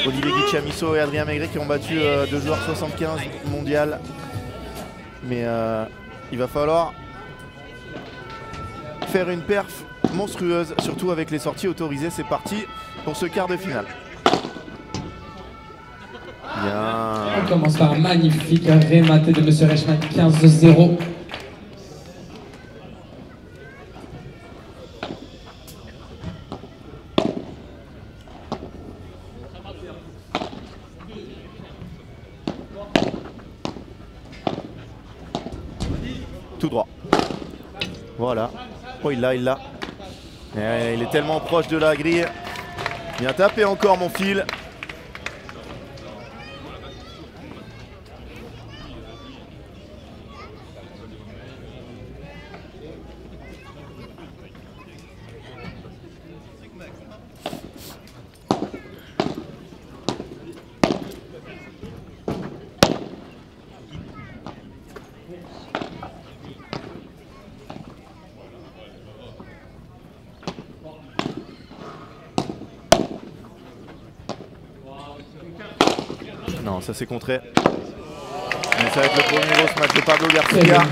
Olivier Guicciamisso et Adrien Maigret qui ont battu deux joueurs 75 mondial. Mais il va falloir faire une perf monstrueuse, surtout avec les sorties autorisées. C'est parti pour ce quart de finale. Bien. On commence par un magnifique rématé de Monsieur Reichmann, 15-0. Tout droit. Voilà. Oh, il l'a. Il est tellement proche de la grille. Bien tapé encore mon fil. Non, ça c'est contré. Mais ça va être le premier gros match de Pablo Garcia.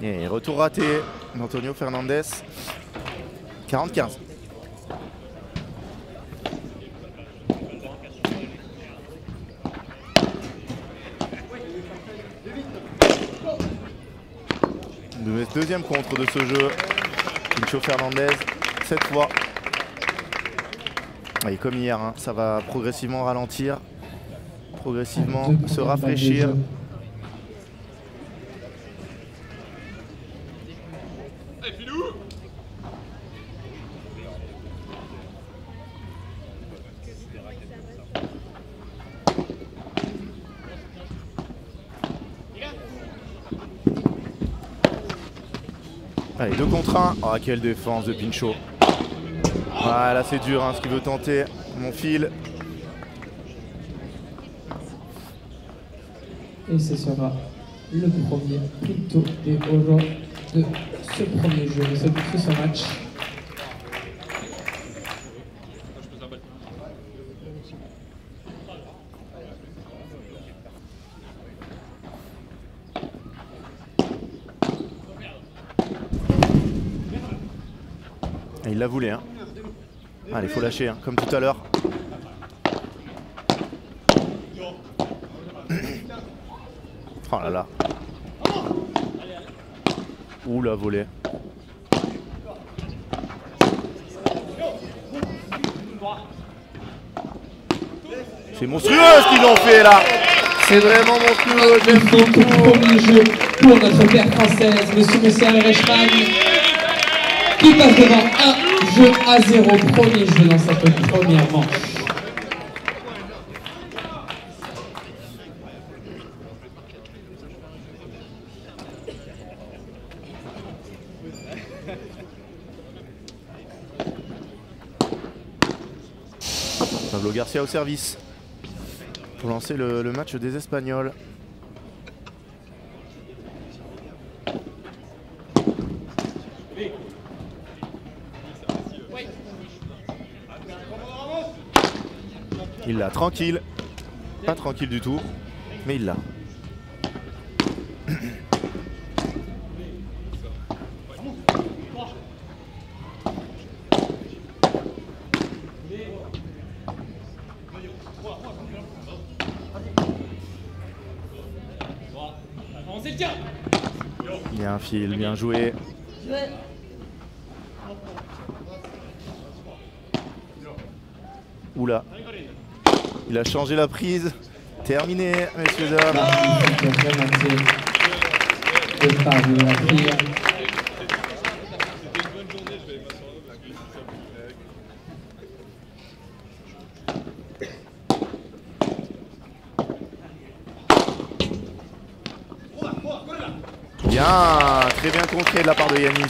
Et retour raté d'Antonio Fernandez. 40-15. Deuxième contre de ce jeu. Pincho Fernandez, cette fois. Et comme hier, hein, ça va progressivement ralentir. Progressivement se rafraîchir. Allez, 2 contre 1. Oh, quelle défense de Pincho. Ah, là c'est dur hein, ce qu'il veut tenter. Mon fil. Et ce sera le premier Pinto de Oro de ce premier jeu, de ce match. Et il la voulait. Hein. Allez, il faut lâcher, hein, comme tout à l'heure. Oh là là. Ouh la volée. C'est monstrueux ce qu'ils ont fait là. C'est vraiment monstrueux, j'aime beaucoup. Premier jeu pour notre paire française, Monsieur Reichmann, qui passe devant un jeu à 0. Premier jeu dans cette première manche. Pablo Garcia au service pour lancer le match des Espagnols. Il l'a tranquille, pas tranquille du tout, mais il l'a. Bien fil, bien joué. Oula. Il a changé la prise. Terminé, messieurs dames. Bien, très bien contré de la part de Yanis.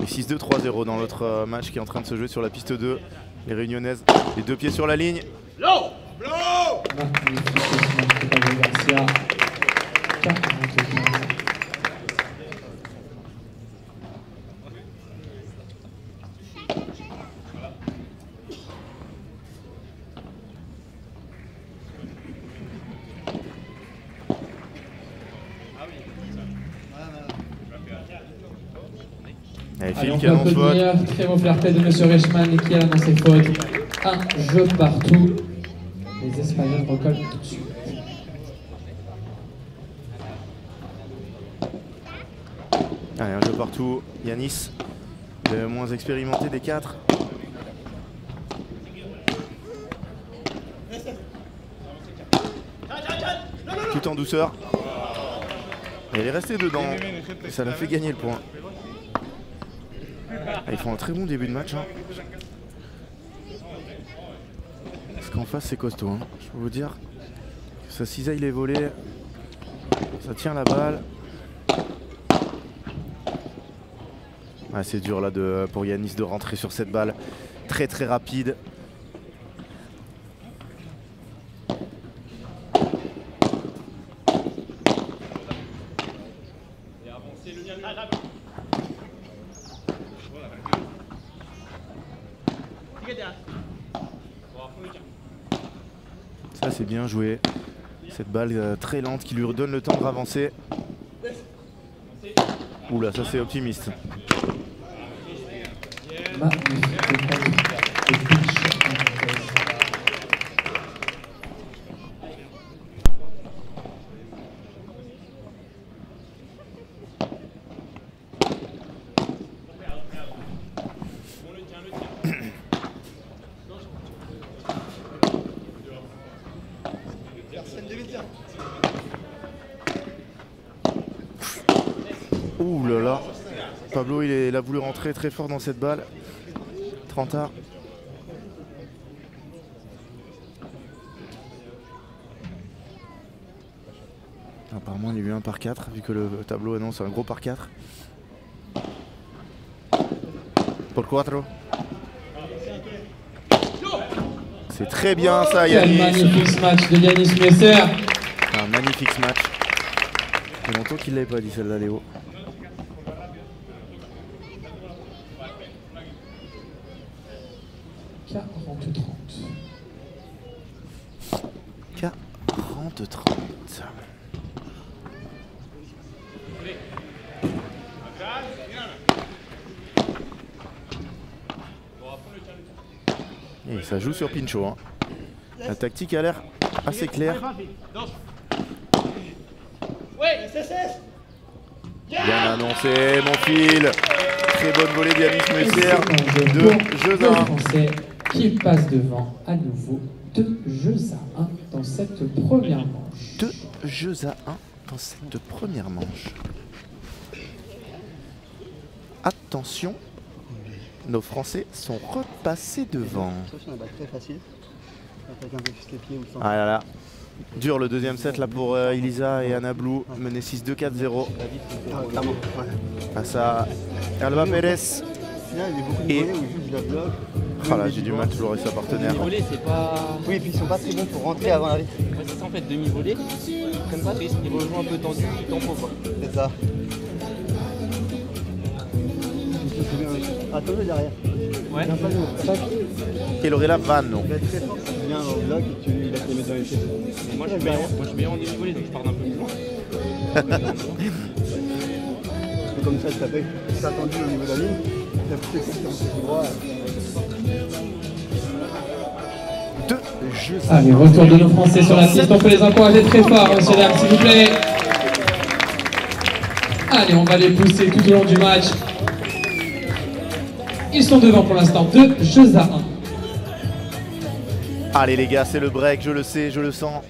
Et 6-2, 3-0 dans l'autre match qui est en train de se jouer sur la piste 2. Les Réunionnaises, les deux pieds sur la ligne. Allez, on peut applaudir. Très bon fair play de M. Reichmann qui a annoncé faute. Un jeu partout. Les Espagnols recollent tout de suite. Allez, un jeu partout. Yanis, le moins expérimenté des quatre. Tout en douceur. Et elle est restée dedans. Et ça l'a fait gagner le point. Ah, ils font un très bon début de match. Hein. Parce qu'en face, c'est costaud. Hein. Je peux vous dire que ça cisaille les volets. Ça tient la balle. Ah, c'est dur là pour Yanis de rentrer sur cette balle. Très très rapide. Ça c'est bien joué. Cette balle très lente qui lui donne le temps de avancer. Oula, ça c'est optimiste. Ouh là là, Pablo il a voulu rentrer très fort dans cette balle. 30A. Apparemment il y a eu un par 4 vu que le tableau annonce un gros par 4. Pour 4. C'est très bien ça Yanis. Quel magnifique match de Yanis Messer. Un magnifique match. Ça fait longtemps qu'il ne l'avait pas dit celle-là Léo. De 30. Et ça joue sur Pinchot. Hein. La tactique a l'air assez claire. Bien annoncé, mon fil. Très bonne volée d'Yanis Messer. 2 jeux à 1. Qui passe devant à nouveau. 2 jeux à 1 dans cette première manche. 2 jeux à 1 dans cette première manche. Attention, nos Français sont repassés devant. Ah là là, dur le deuxième set là pour Elisa et Anna Blue, mené 6-2, 4-0. Face à Alba Pérez. Et oh là, j'ai du mal toujours avec sa partenaire. Demi-volée, c'est pas... Oui, et puis ils sont pas très bons pour rentrer avant l'aller. Ouais, c'est ça en fait, demi-volée. Ils prennent pas de risque, ils rejoignent un peu tendu, du tempo quoi. C'est ça. Attends-le derrière. Ouais. Et Lorella Vanno. Il va être très fort, tu viens au bloc et tu vas te les mettre dans les pieds. Moi je suis meilleur en demi-volée, donc je pars d'un peu plus loin. C'est comme ça que ça fait. Tu t'as attendu au niveau de la ligne, tu as poussé confiance tout droit. 2 jeux. Allez, retour de nos Français sur la piste. On peut les encourager très fort, messieurs dames, s'il vous plaît. Allez, on va les pousser tout au long du match. Ils sont devant pour l'instant. 2 jeux à 1. Allez les gars, c'est le break, je le sais, je le sens.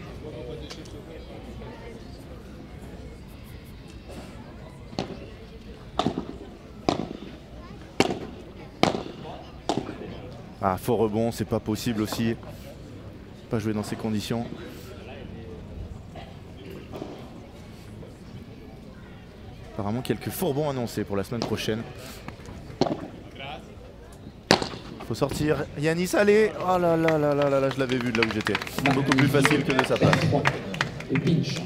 Ah, faux rebond, c'est pas possible aussi. Pas jouer dans ces conditions. Apparemment quelques faux rebonds annoncés pour la semaine prochaine. Faut sortir. Yanis, allez. Oh là là là là là là, je l'avais vu de là où j'étais. Beaucoup plus facile que de sa place. Et pinch.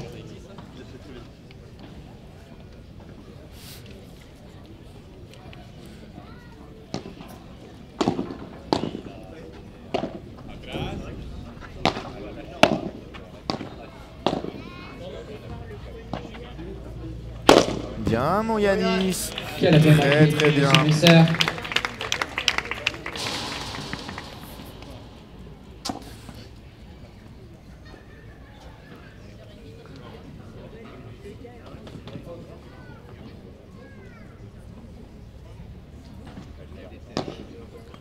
Bien mon Yanis. Très très bien.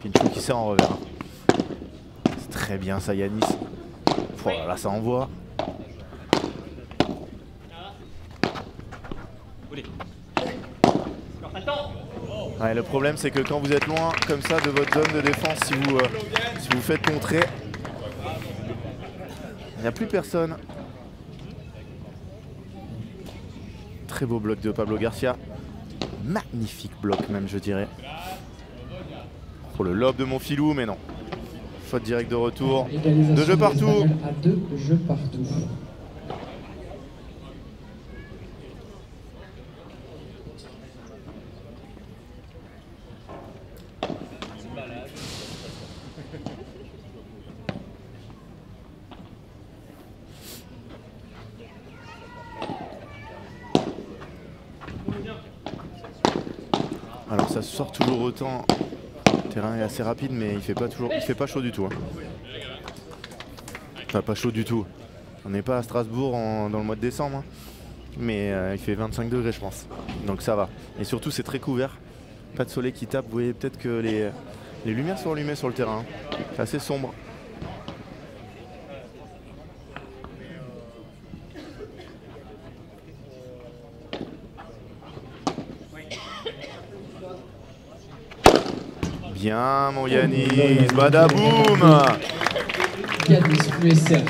Pinchou qui sert en revers. C'est très bien ça Yanis. Voilà, ça envoie. Ouais, le problème c'est que quand vous êtes loin comme ça de votre zone de défense, si vous faites contrer, il n'y a plus personne. Très beau bloc de Pablo Garcia. Magnifique bloc même je dirais. Pour le lob de mon filou, mais non. Faute directe de retour. Deux jeux partout. À 2 jeux partout. Alors ça sort toujours autant. Le terrain est assez rapide mais il fait pas chaud du tout. Hein. Enfin pas chaud du tout. On n'est pas à Strasbourg dans le mois de décembre. Hein. Mais il fait 25 degrés je pense. Donc ça va. Et surtout c'est très couvert. Pas de soleil qui tape. Vous voyez peut-être que les lumières sont allumées sur le terrain. C'est assez sombre. Bien mon Yanis, badaboum. Yanis USR.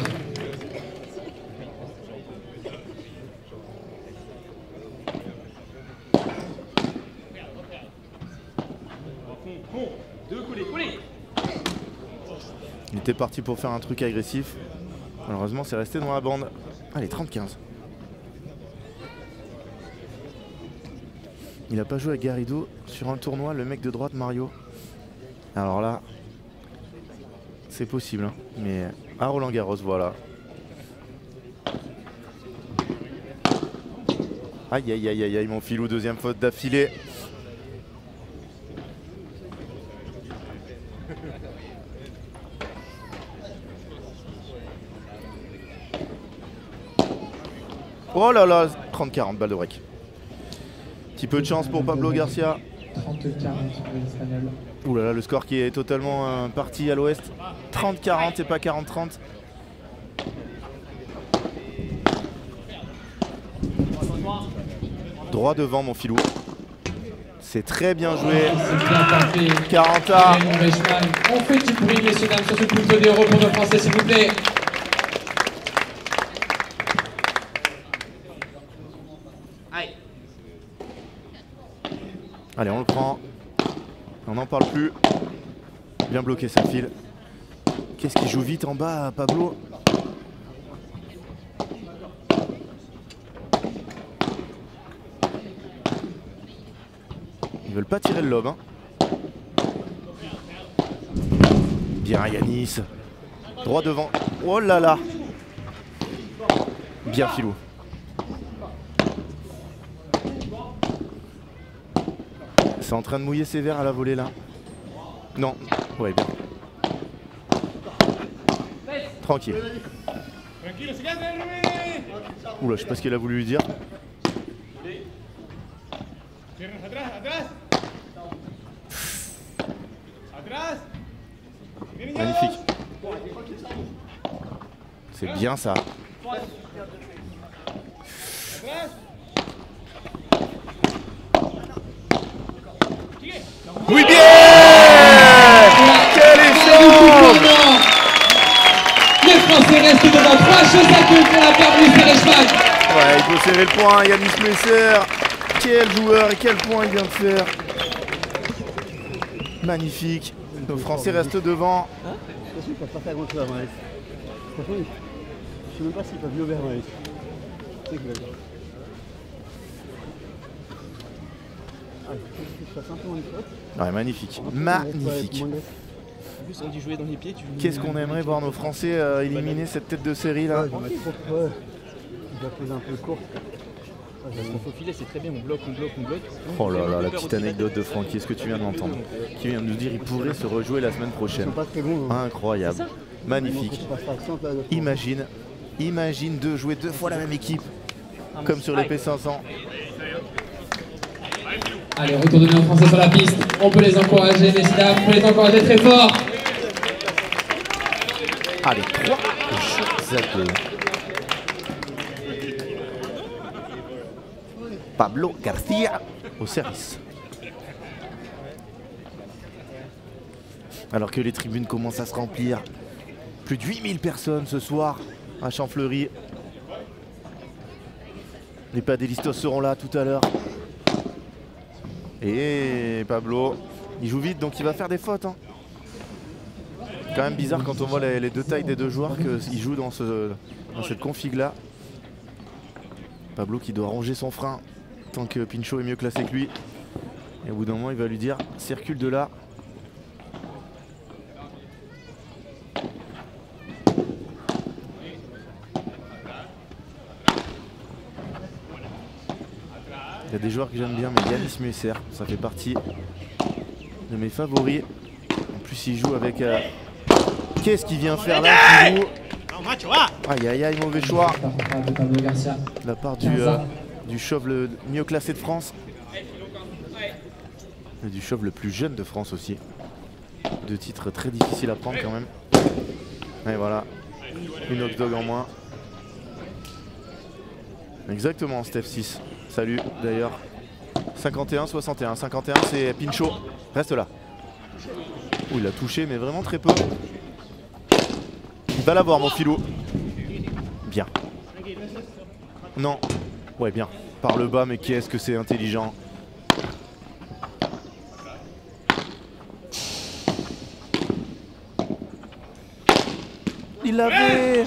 Il était parti pour faire un truc agressif. Malheureusement c'est resté dans la bande. Allez 30-15. Il n'a pas joué à Garrido sur un tournoi, le mec de droite Mario. Alors là, c'est possible, hein. Mais à Roland Garros, voilà. Aïe aïe aïe aïe aïe, mon filou, deuxième faute d'affilée. Oh là là, 30-40, balle de break. Petit peu de chance pour Pablo Garcia. 30-40 pour l'Espagnol. Ouh là là, le score qui est totalement parti à l'ouest. 30-40 et pas 40-30. Droit devant mon filou. C'est très bien joué. C'est bien tapé. 40 à. On fait du bruit, messieurs, dames, sur ce plateau des euros pour nos Français, s'il vous plaît. Allez, on le prend. On n'en parle plus. Bien bloqué, ça file. Qu'est-ce qu'il joue vite en bas, Pablo? Ils veulent pas tirer le lob. Hein. Bien, Yanis. Droit devant. Oh là là. Bien, filou. C'est en train de mouiller ses verres à la volée là. Non. Ouais, bien. Tranquille. Oula, je sais pas ce qu'elle a voulu lui dire. Magnifique. C'est bien ça. Oui, bien! Quel reste devant 3 choses à queue pour la paire Messer Reichmann. Ouais, il faut serrer le point, Yannis Messer. Quel joueur et quel point il vient de faire. Magnifique. Nos Français restent devant. De toute façon, ils peuvent pas faire grand chose avant Maëlys. Franchement, je sais même pas s'ils peuvent lui ouvrir Maëlys. C'est ça qu'il va dire. Ah, il faut que je fasse un peu moins de faute. Ouais, magnifique. Magnifique. En plus, on dit jouer dans les pieds. Qu'est-ce qu'on aimerait voir nos Français éliminer cette tête de série là. Ouais, je vais mettre trop. Ouais. Il va poser un peu court. Au filet, c'est très bien, on bloque. Oh là là, la petite anecdote de Francky, est-ce que tu viens de l'entendre? Qui vient de nous dire qu'il pourrait se rejouer la semaine Ils prochaine. sont pas très bons. Hein. Incroyable. Magnifique. Imagine de jouer 2 fois la même équipe. Comme sur les P500. Allez, retour de nos Français sur la piste. On peut les encourager, messieurs, dames. On peut les encourager très fort. Allez, 3 choses à 2. Pablo Garcia au service. Alors que les tribunes commencent à se remplir. Plus de 8000 personnes ce soir à Champfleury. Les Padelistos seront là tout à l'heure. Et Pablo, il joue vite donc il va faire des fautes. Hein. Quand même bizarre quand on voit les deux tailles des deux joueurs qu'ils jouent dans cette config là. Pablo qui doit ranger son frein tant que Pinchot est mieux classé que lui. Et au bout d'un moment il va lui dire circule de là. Il y a des joueurs que j'aime bien, mais Yannis Messer, ça fait partie de mes favoris. En plus il joue avec... Qu'est-ce qu'il vient faire là? Aïe aïe aïe, mauvais choix de la part du chauve le mieux classé de France. Et du chauve le plus jeune de France aussi. 2 titres très difficiles à prendre quand même. Et voilà, une Oxdog en moins. Exactement, Steph 6. Salut d'ailleurs. 51-61. 51 c'est Pinchot. Reste là. Oh, il a touché mais vraiment très peu. Il va l'avoir mon filou. Bien. Non. Ouais bien. Par le bas mais qu'est-ce que c'est intelligent. Il l'avait.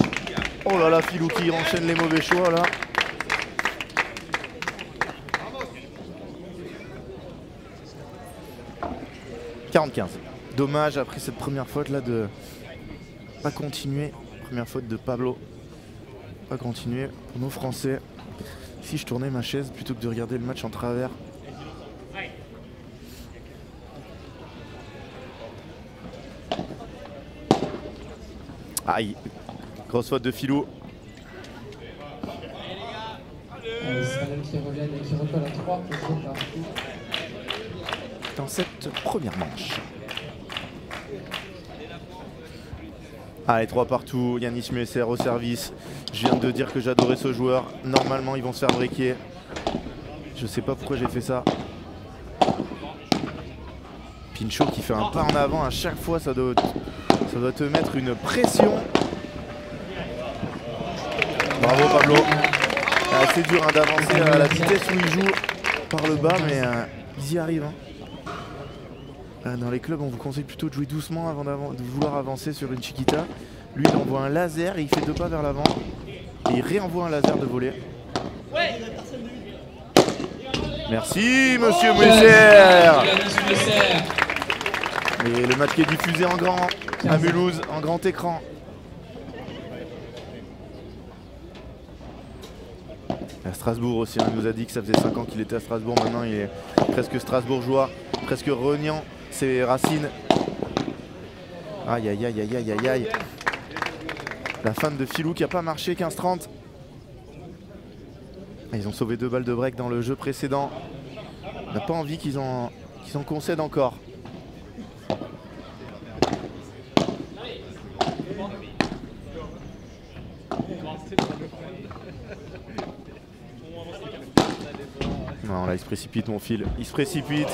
Oh là là, filou qui enchaîne les mauvais choix là. Dommage après cette première faute là de pas continuer. Première faute de Pablo. Pas continuer pour nos Français. Si je tournais ma chaise plutôt que de regarder le match en travers. Aïe. Grosse faute de Filou. Qui reviennent et qui recolle à 3. Dans cette première manche. Allez, 3 partout, Yannis Messer au service. Je viens de dire que j'adorais ce joueur. Normalement, ils vont se faire breaker. Je sais pas pourquoi j'ai fait ça. Pinchot qui fait un pas en avant à chaque fois, ça doit te mettre une pression. Bravo Pablo. C'est assez dur hein, d'avancer à la vitesse où il joue par le bas, mais ils y arrivent. Hein. Dans les clubs, on vous conseille plutôt de jouer doucement avant de vouloir avancer sur une chiquita. Lui, il envoie un laser et il fait 2 pas vers l'avant. Et il réenvoie un laser de volée. Merci, monsieur Messer. Et le match qui est diffusé en grand à Mulhouse, en grand écran. À Strasbourg aussi, on nous a dit que ça faisait 5 ans qu'il était à Strasbourg. Maintenant, il est presque strasbourgeois, presque reniant ses racines. Aïe aïe aïe aïe aïe aïe aïe. La fin de Filou qui n'a pas marché, 15-30. Ils ont sauvé 2 balles de break dans le jeu précédent. On n'a pas envie qu'ils en concèdent encore. Non là il se précipite mon fil, il se précipite.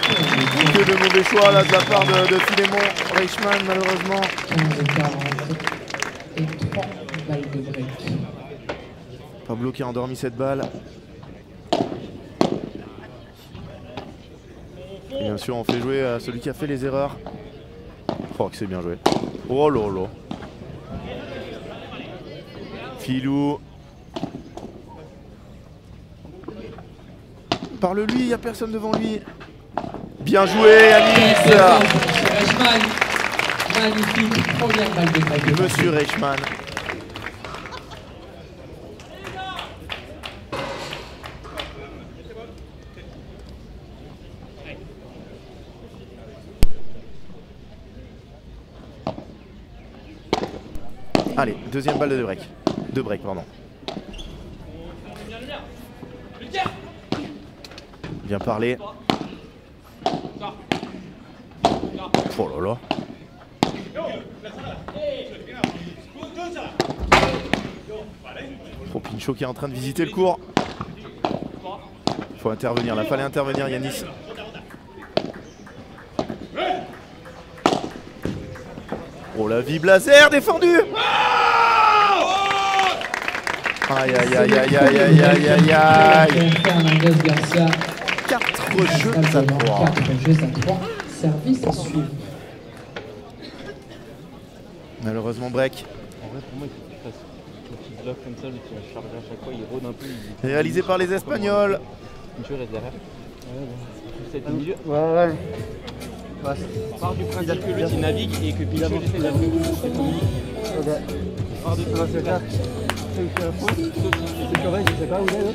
Que de mauvais choix là de la part de Philémon Reichmann malheureusement. et 3 balles de break. Pablo qui a endormi cette balle. Et bien sûr, on fait jouer à celui qui a fait les erreurs. Oh, que c'est bien joué. Oh lolo. Filou. Parle-lui, il n'y a personne devant lui. Bien joué, Yanis. Monsieur Reichmann. Magnifique, première balle de break. Monsieur Reichmann. Allez, deuxième balle de break. De break, pardon. Bien parlé. Oh là là. Oh, Pinchot qui est en train de visiter le court. Faut intervenir, là, fallait intervenir, Yanis. Oh, la vie Blazer défendu. Aïe aïe aïe aïe aïe aïe aïe aïe aïe. Fernandez Garcia. 4 jeux à 3. 4 jeux à 3. Service à suivre. Malheureusement break. En vrai, pour moi, il faut que tu fasses un petit bloc comme ça, lui qui va charger à chaque fois, il rôde un peu. Réalisé par les Espagnols. Une chose reste derrière. Ouais, bon. Milieu. Ouais. Part du principe que lui il navigue et que Pichot essaie d'appeler où c'est communique. Ok. Part de Ça va se faire. C'est où tu as la pointe. C'est correct, je sais pas où il est là.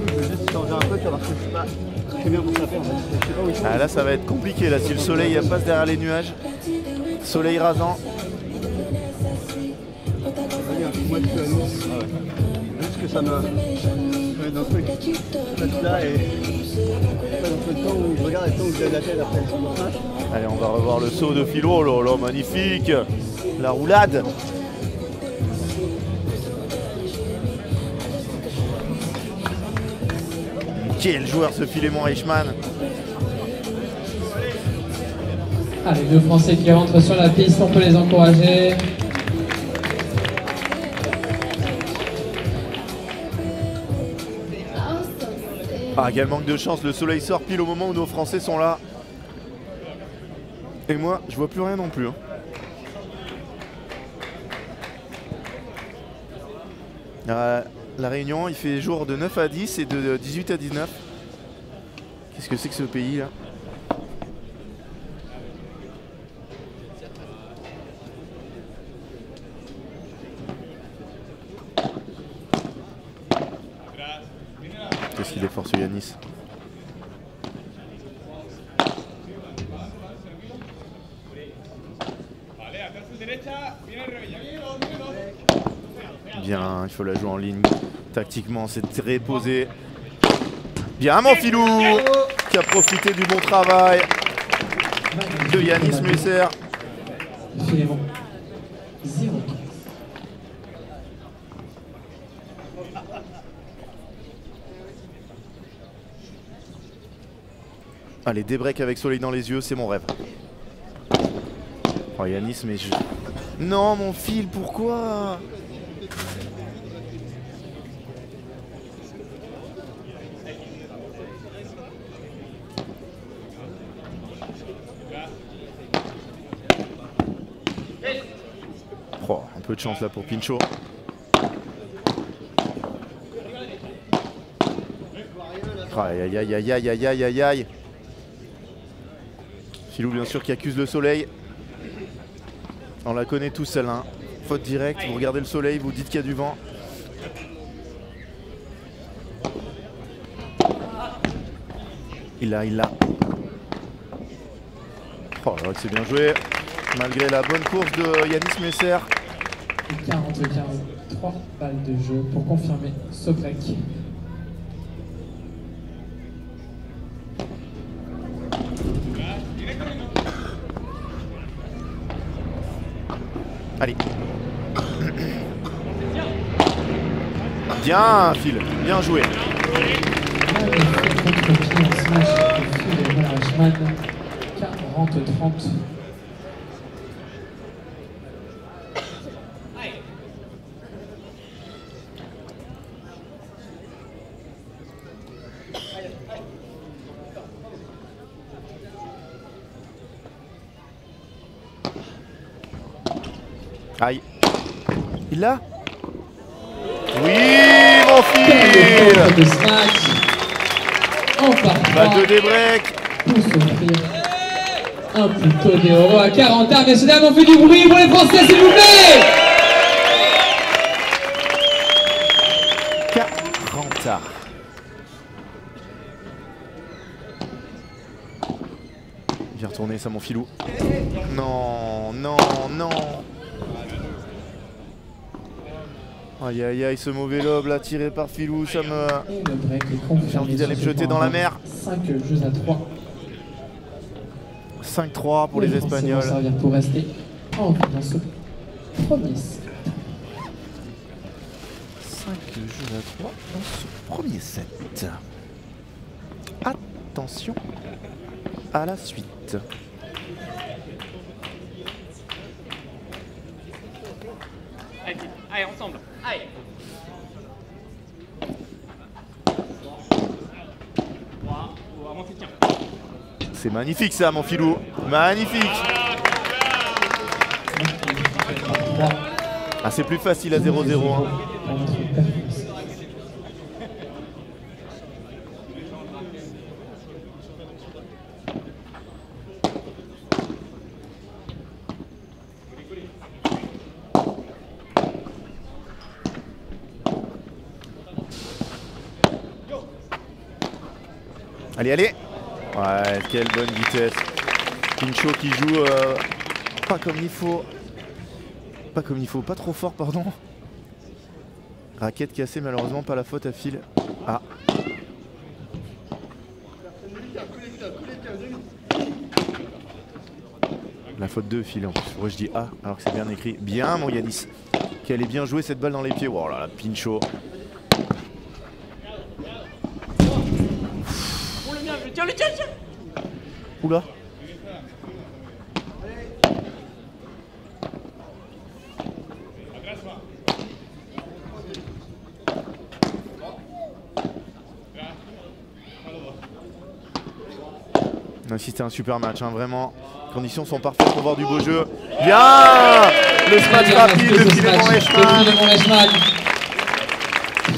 Je vais juste changer un peu, tu vas voir que je suis pas très bien pour taper en fait. Je sais pas où il est. Ah, là ça va être compliqué là si le soleil passe derrière les nuages. Soleil rasant. Allez, un coup moi je suis à nous. Juste que ça me met dans le truc. Peut-être là et pas dans le temps où je regarde et le temps où je lève la tête après. Allez, on va revoir le saut de Philo. Oh là là, magnifique. La roulade. Quel joueur ce Philémon Reichmann. Allez, deux Français qui rentrent sur la piste, on peut les encourager. Ah, quel manque de chance, le soleil sort pile au moment où nos Français sont là. Et moi, je vois plus rien non plus. Hein. La Réunion, il fait jour de 9 à 10 et de 18 à 19. Qu'est-ce que c'est que ce pays là? Qu'est-ce qu'il est fort ce Yanis. Bien, il faut la jouer en ligne. Tactiquement, c'est très posé. Bien, mon filou qui a profité du bon travail de Yanis Musser. Philémon. 0-15. Allez, des breaks avec soleil dans les yeux, c'est mon rêve. Oh Yanis, mais je... Non, mon fil, pourquoi? Oh, un peu de chance là pour Pinchot. Aïe aïe aïe aïe aïe aïe aïe aïe aïe. Philou bien sûr qui accuse le soleil. On la connaît tous celle-là. Hein. Faute directe, vous regardez le soleil, vous dites qu'il y a du vent. Il l'a. Oh là, c'est bien joué. Malgré la bonne course de Yanis Musser. 40-15, 3 balles de jeu pour confirmer ce break. Allez. Bien, Phil. Bien joué. Magnifique contre-pied en smash de Philémon Reichmann. 40-30. Aïe. Il l'a? Oui, mon Quel fil. contre de ce match. Encore Balle de débreak. pour s'offrir un plutôt des euros à 40 ans. Messieurs, dames, on fait du bruit pour les Français, s'il vous plaît. 40 ans. Viens retourner ça, mon filou. Non, non, non. Aïe aïe aïe, ce mauvais lob là tiré par Filou, ça me... Et le break est confirmé. J'ai envie d'aller me jeter dans la mer. 5 jeux à 3. 5-3 pour les Français vont Espagnols. servir pour rester en vie dans ce premier set. 5 jeux à 3 dans ce premier set. Attention à la suite. Allez, ensemble. Allez. C'est magnifique ça, mon filou. Magnifique. Ah, c'est plus facile à 0-0. Hein. Allez, allez. Ouais, quelle bonne vitesse. Pinchot qui joue pas comme il faut. Pas comme il faut, pas trop fort, pardon. Raquette cassée, malheureusement pas la faute à Phil. Ah. La faute de Phil en plus. Moi je dis A alors que c'est bien écrit. Bien mon Yanis. Qu'elle est bien jouée cette balle dans les pieds. Oh là là, Pinchot. Tiens. Oula. Même si c'était un super match, hein, vraiment. Les conditions sont parfaites pour voir du beau jeu. Bien. Le smash rapide de Philemon Leishman.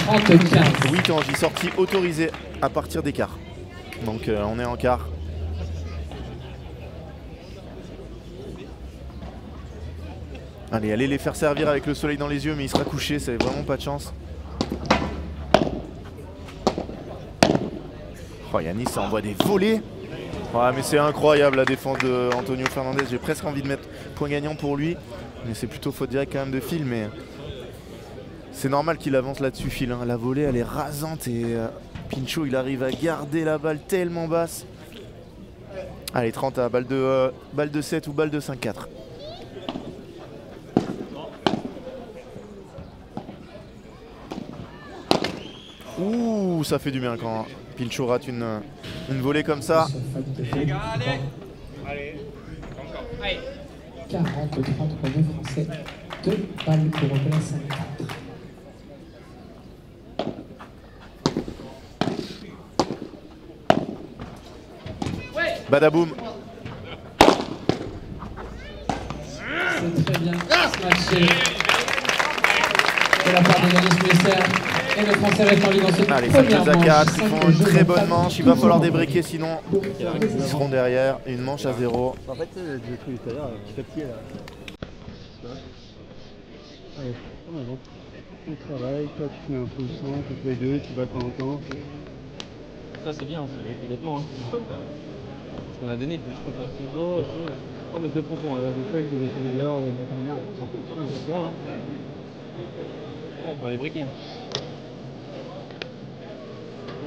30-15. 8 ans, j'y sorti autorisé à partir des quarts. Donc on est en quart. Allez, allez les faire servir avec le soleil dans les yeux, mais il sera couché, ça n'a vraiment pas de chance. Oh, Yanis ça envoie des volées. Ouais, mais c'est incroyable la défense de Antonio Fernandez. J'ai presque envie de mettre point gagnant pour lui. Mais c'est plutôt faute directe quand même de Phil. Mais c'est normal qu'il avance là-dessus, Phil. Hein. La volée, elle est rasante et Pinchot, il arrive à garder la balle tellement basse. Allez, 30 à balle de 7 ou balle de 5-4. Ouh, ça fait du bien quand Pinchot rate une volée comme ça. Allez. Encore. Allez. 40-30 pour les Français. 2 balles pour la 5-4. Badaboum. C'est très bien smashé de la part de Yanis Messer. Et le Français reste en vie dans ce Allez, premier 5 à manche. 4, ils font une très bonne manche. manche. Il va falloir débriquer sinon ils seront derrière. Une manche à 0. En fait, j'ai trouvé tout à l'heure, petit à petit là. Allez, on avance. On travaille, toi tu fais un peu le sang, tu fais les deux, tu vas de temps en temps. Ça c'est bien, honnêtement. Hein. Ce qu'on a donné. Oh mais c'est profond, le feuille que j'ai là, on va les briquer.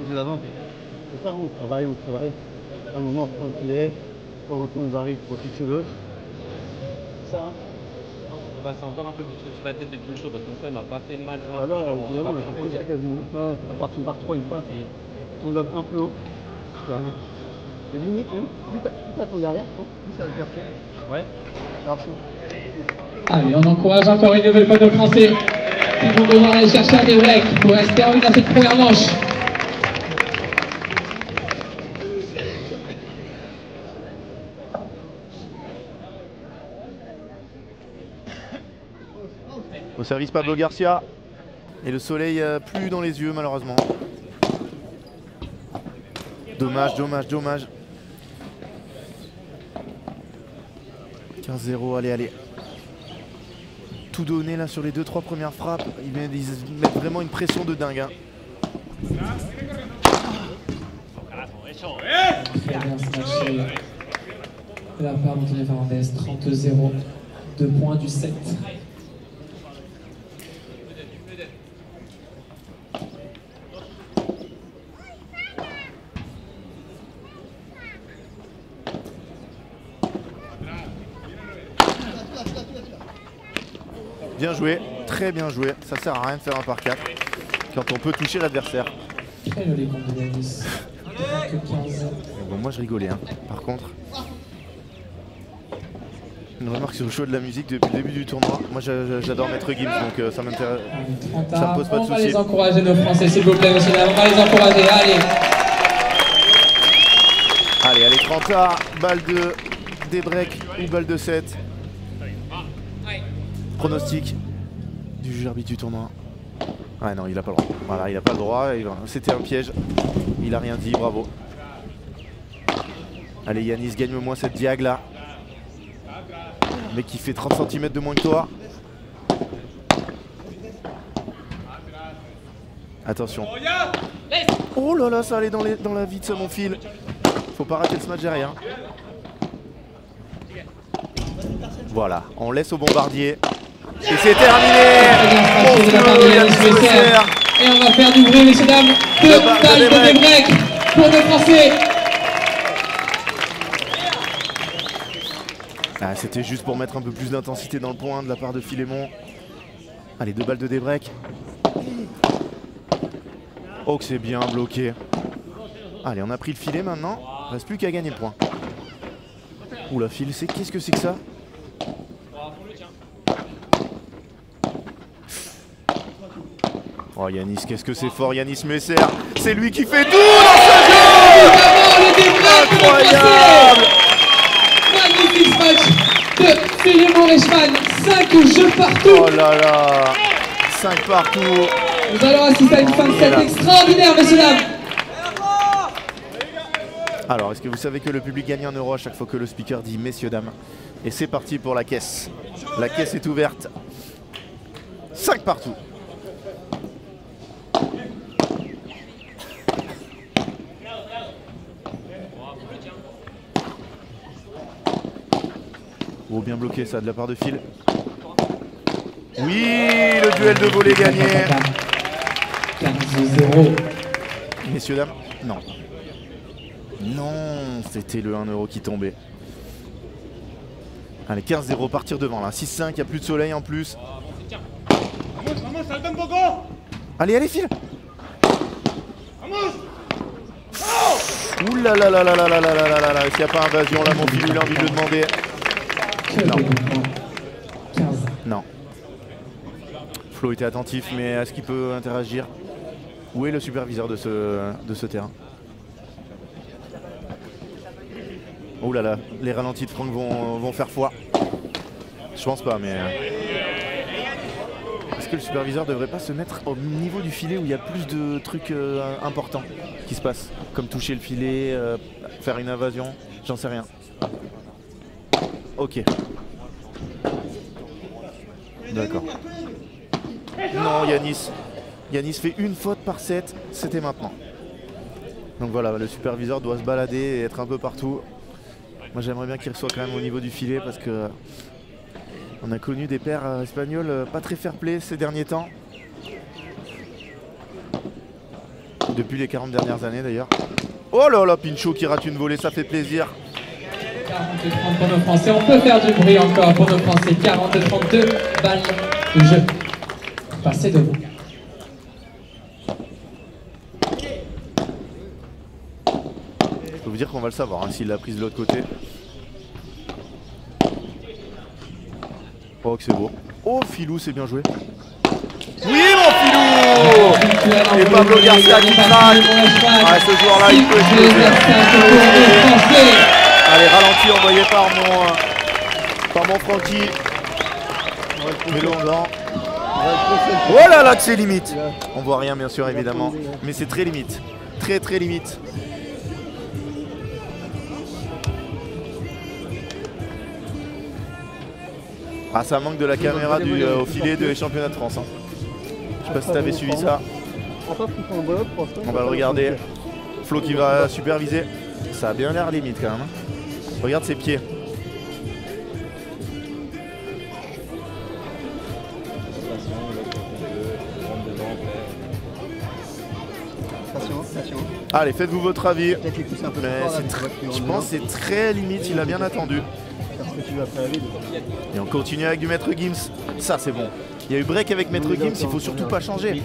C'est l'avant. C'est ça, on travaille. À un moment, on prend le filet, quand on arrive pour fixer l'autre. Ça. Bah, c'est encore un peu sur la tête de Pinchot parce que ça il m'a pas fait mal. Alors, évidemment, on a fait ça quasiment. On part par 3 une fois, on lève un peu haut. C'est limite, hein. Plus t'as ton derrière, plus ça va le chercher. Ouais. Allez, on encourage encore une nouvelle fois de Français qui vont devoir aller chercher un des breaks pour rester en vie dans cette première manche. service Pablo Garcia. Et le soleil plus dans les yeux malheureusement. Dommage, dommage, dommage. 15-0, allez, allez. Tout donné là sur les 2-3 premières frappes. Ils mettent vraiment une pression de dingue. Hein. Très bien snatché de la part d'Anthony Fernandez. 32-0. 2 points du 7. Bien joué, très bien joué. Ça sert à rien de faire un par 4 quand on peut toucher l'adversaire. Très joli compte de Yanis. 15. Bon, moi je rigolais, hein. Par contre, une remarque sur le choix de la musique depuis le début du tournoi. Moi j'adore Maître Gims, donc ça m'intéresse. Ça me pose pas de soucis. On va les encourager nos Français, s'il vous plaît, monsieur. On va les encourager, allez. Allez, allez, 30 A, balle de des breaks ou balle de 7. Pronostic du juge arbitre du tournoi. Ah non, il a pas le droit. Voilà, il a pas le droit. C'était un piège. Il a rien dit, bravo. Allez, Yanis, gagne-moi cette diag là. Le mec qui fait 30 cm de moins que toi. Attention. Oh là là, ça allait dans la vie de ça, mon fil. Faut pas rater ce match derrière. Voilà, on laisse au bombardier. Et c'est terminé. Et on va faire du bruit, messieurs dames. Deux balles de break pour nos Français. Ah, c'était juste pour mettre un peu plus d'intensité dans le point de la part de Philémon. Allez, 2 balles de débreak. Oh que c'est bien bloqué. Allez, on a pris le filet maintenant. Reste plus qu'à gagner le point. Oula, fil, qu'est-ce que c'est que ça? Oh Yanis, qu'est-ce que c'est fort, Yanis Messer. C'est lui qui fait tout dans ce jeu. Incroyable. Magnifique match de Philémon Reichmann. 5 jeux partout. Oh là là, 5 partout. Nous allons assister à une fin de set extraordinaire, messieurs dames. Alors, est-ce que vous savez que le public gagne 1 euro à chaque fois que le speaker dit messieurs dames? Et c'est parti pour la caisse. La caisse est ouverte. 5 partout. Oh, bien bloqué ça de la part de Phil. Oui, le duel de volée gagné. 15-0. Messieurs, dames, non. Non, c'était le 1 euro qui tombait. Allez, 15-0, partir devant là. 6-5, il n'y a plus de soleil en plus. Allez, allez, Phil. Ouh là là là là là là là là là là. Est-ce qu'il n'y a pas invasion là, mon Phil, il a envie de le demander. Non. 15. Non. Flo était attentif, mais est-ce qu'il peut interagir? Où est le superviseur de ce terrain? Oh là là, les ralentis de Franck vont faire foi. Je pense pas, mais... Est-ce que le superviseur devrait pas se mettre au niveau du filet où il y a plus de trucs importants qui se passent? Comme toucher le filet, faire une invasion, j'en sais rien. Ok. D'accord. Non, Yanis. Yanis fait une faute par set, c'était maintenant. Donc voilà, le superviseur doit se balader et être un peu partout. Moi j'aimerais bien qu'il soit quand même au niveau du filet parce que on a connu des paires espagnols pas très fair-play ces derniers temps. Depuis les 40 dernières années d'ailleurs. Oh là là, Pinchot qui rate une volée, ça fait plaisir. 40-30 pour nos Français, on peut faire du bruit encore pour nos Français. 40-32 balles de jeu. Passez devant. Je peux vous dire qu'on va le savoir hein, s'il l'a prise de l'autre côté. Oh que c'est beau. Oh Philou, c'est bien joué. Oui mon Philou. Et Pablo Garcia qui craque. Ah, ce joueur là il peut jouer. Allez, ralenti envoyé par mon Francky. On va le trouver longtemps. Oh là là que c'est limite. On voit rien bien sûr évidemment, mais c'est très limite. Très très limite. Ah ça manque de la caméra au filet des championnats de France. Hein. Je sais pas si tu avais suivi ça. On va le regarder. Flo qui va superviser. Ça a bien l'air limite quand même. Hein. Regarde ses pieds. Allez, faites-vous votre avis. Je pense que c'est très limite, il a bien attendu. Et on continue avec du Maître Gims. Ça c'est bon. Il y a eu break avec Maître Gims, il faut surtout pas changer.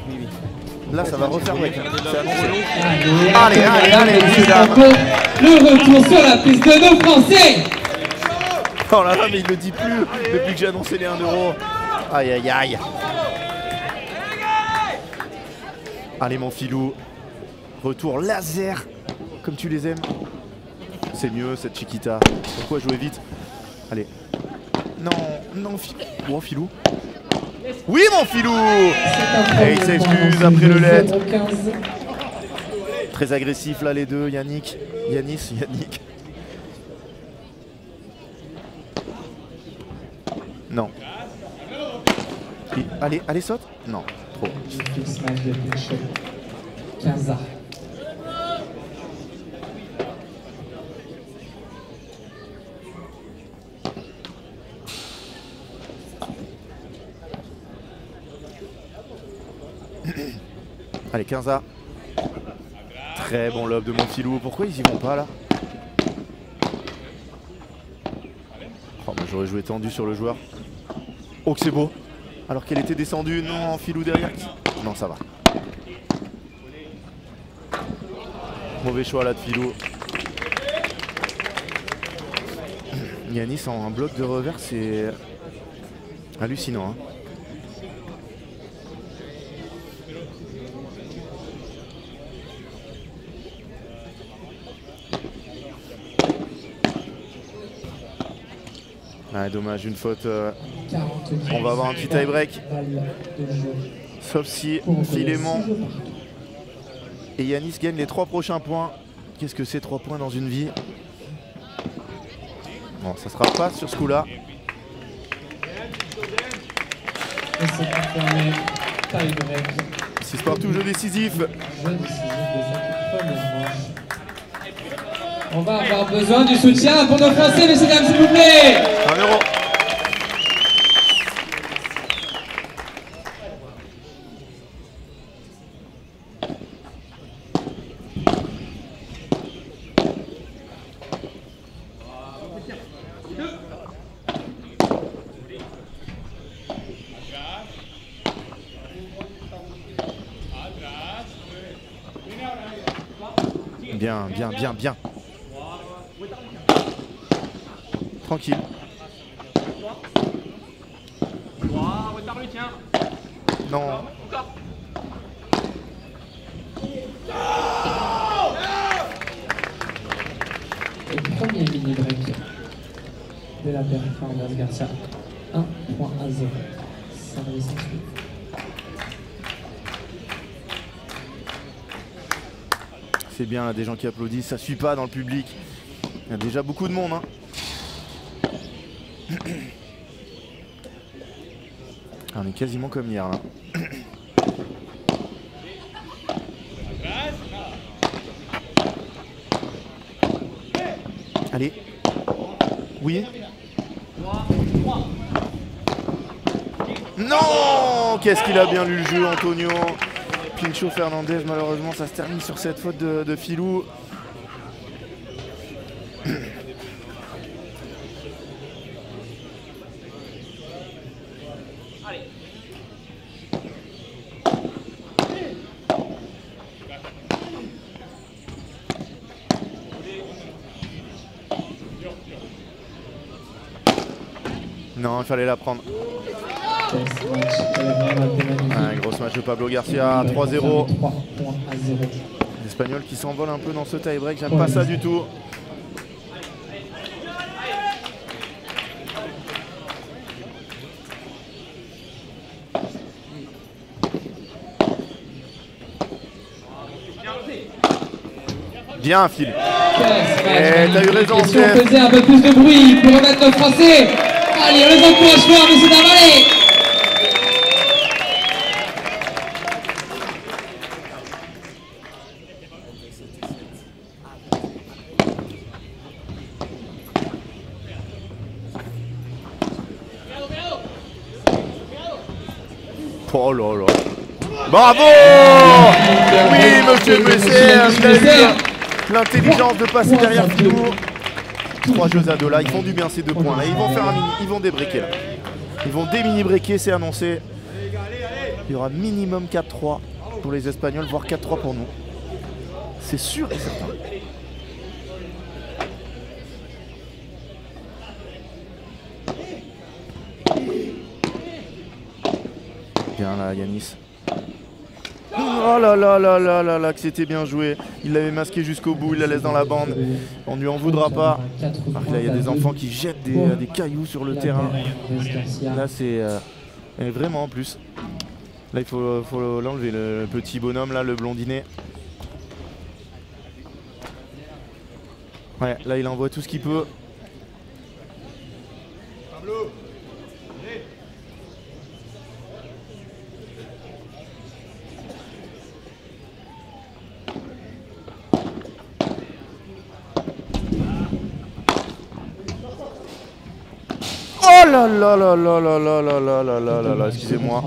Là ça va refaire break. C'est annoncé. Allez, messieurs dames. Le retour sur la piste de nos Français. Oh là là, mais il le dit plus depuis que j'ai annoncé les 1 €. Aïe aïe aïe. Allez mon filou. Retour laser, comme tu les aimes. C'est mieux cette Chiquita. Pourquoi jouer vite? Allez. Non, bon filou. Oui mon filou. Et il s'excuse après le LED. Très agressif là les deux, Yannick. Non. Allez, saute. Non, trop. 15 ans. Allez, 15A. Très bon lob de mon filou. Pourquoi ils y vont pas là? Oh, bah, j'aurais joué tendu sur le joueur. Oh, que c'est beau. Alors qu'elle était descendue. Non, filou derrière. Non, ça va. Mauvais choix là de filou. Yanis en un bloc de revers, c'est hallucinant. Hein. Ah, dommage, une faute. On va avoir un petit tie break. Sauf si Philémon et Yanis gagnent les 3 prochains points. Qu'est-ce que c'est 3 points dans une vie? Bon, ça sera pas sur ce coup-là. Et c'est confirmé. Tie break. 6 partout, jeu décisif. On va avoir besoin du soutien pour nos Français, messieurs dames, s'il vous plaît. 1 €. Bien. Tranquille. Non. Le premier mini break de la performance Garcia. 1 point à 0. Service ensuite. C'est bien, là, des gens qui applaudissent, ça suit pas dans le public. Il y a déjà beaucoup de monde. Hein. On est quasiment comme hier là. Allez. Oui. Non. Qu'est-ce qu'il a bien lu le jeu, Antonio. Pincho Fernandez, malheureusement ça se termine sur cette faute de Filou. Non, il fallait la prendre. Un gros match de Pablo Garcia, 3-0. L'Espagnol qui s'envole un peu dans ce tie-break, j'aime pas ça du tout. Bien, Phil. T'as eu raison, Si on Steph. faisait un peu plus de bruit pour remettre nos Français. Allez, on les encourage fort, messieurs dames, allez. Oh là là. Bravo. Oui, monsieur Messer. L'intelligence de passer derrière Philou. 3 jeux à 2 là, ils font du bien ces 2 points là. Ils vont faire un mini, ils vont débreaker là. Ils vont démini-breaker, c'est annoncé. Il y aura minimum 4-3 pour les Espagnols, voire 4-3 pour nous. C'est sûr et certain. Bien là, Yanis. Oh là là là là là là, que c'était bien joué. Il l'avait masqué jusqu'au bout, il la laisse dans la bande. On ne lui en voudra pas. Alors que là, il y a des enfants qui jettent des cailloux sur le terrain. Là, c'est vraiment en plus. Là, il faut l'enlever, le petit bonhomme, là, le blondinet. Ouais, là, il envoie tout ce qu'il peut. Oh là là là là là là là là là là là là, excusez-moi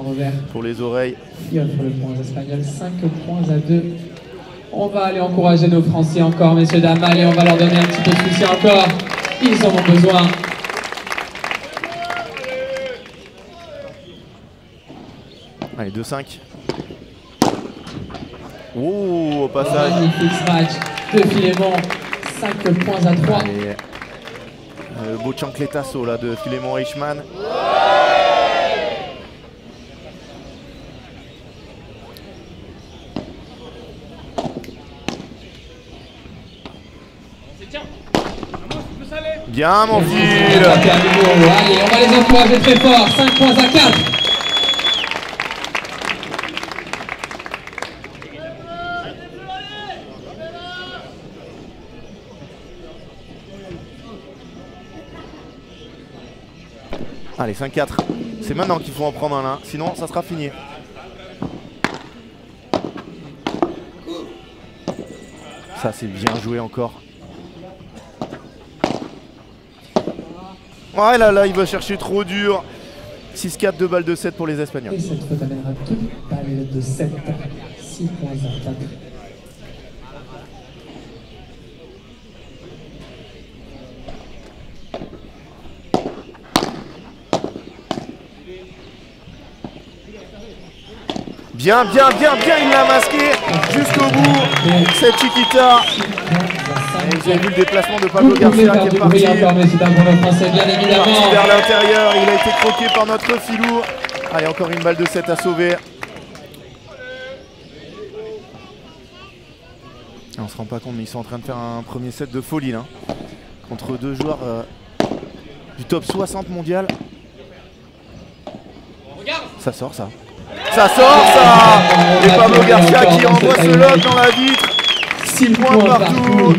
pour les oreilles. Qui offre le point aux Espagnols, 5 points à 2. On va aller encourager nos Français encore, messieurs, dames. Allez, on va leur donner un petit peu de soutien encore. Ils en ont besoin. Allez, 2-5. Oh, au passage. Magnifique match de Philémon. 5 points à 3. Allez. Le beau chancletasso là de Philémon Eichmann. Bien mon fil. Allez, on va les encourager très fort. 5 points à 4. Allez, 5-4. C'est maintenant qu'il faut en prendre un là, sinon ça sera fini. Ça c'est bien joué encore. Ouais là, il va chercher trop dur. 6-4, 2 balles de 7 pour les Espagnols. Et cette faute amènera 2 balles de 7. 6 points à 4. Bien, il l'a masqué jusqu'au bout, cette Chiquita. Et vous avez vu le déplacement de Pablo Garcia qui est parti bien évidemment. vers l'intérieur. Il a été croqué par notre Filou. Allez, encore une balle de 7 à sauver. On se rend pas compte, mais ils sont en train de faire un premier set de folie là. Contre 2 joueurs du top 60 mondial. Ça sort ça. Ça sort ça. Et Pablo Garcia qui envoie ce lob dans la vitre. 6 points partout.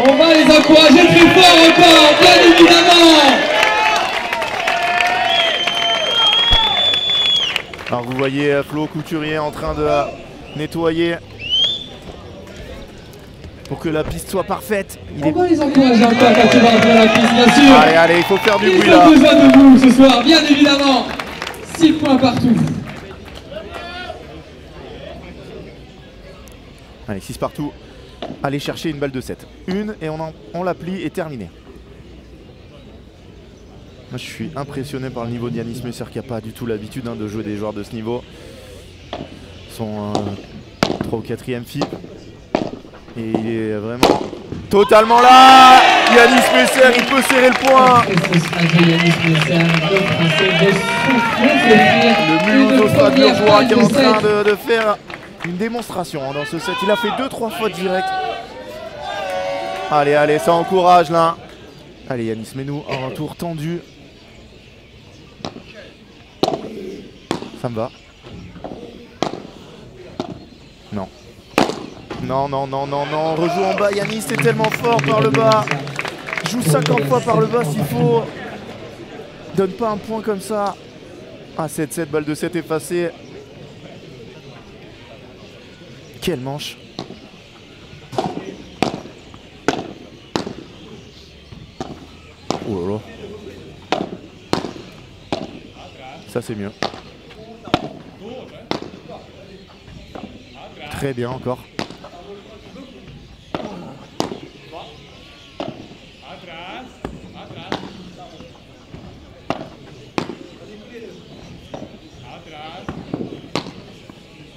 On va les encourager très fort encore, bien évidemment. Alors vous voyez Flo Couturier en train de nettoyer pour que la piste soit parfaite. On va les encourager encore quand tu vas rentrer la piste, bien sûr. Allez, il faut faire du bruit Ils là. ont besoin de vous ce soir, bien évidemment. 6 points partout. Allez, 6 partout. Allez chercher une balle de 7. Une et on la plie et terminé. Moi je suis impressionné par le niveau de Yanis Messer qui n'a pas du tout l'habitude de jouer des joueurs de ce niveau. Son 3 ou 4e FIP. Et il est vraiment totalement là. Yanis Messer, il peut serrer le point. Le Mulhouse au Strasbourgeois qui est en train de faire une démonstration dans ce set. Il a fait 2-3 fautes directes. Allez, ça encourage là. Allez Yanis, mets-nous un retour tendu. Ça me va. Non. Non, non, non, non, non. Rejoue en bas. Yanis est tellement fort par le bas. Joue 50 fois par le bas s'il faut. Donne pas un point comme ça. Ah, 7-7, balle de 7 effacée. Quelle manche. Oh là là. Ça c'est mieux. Très bien encore.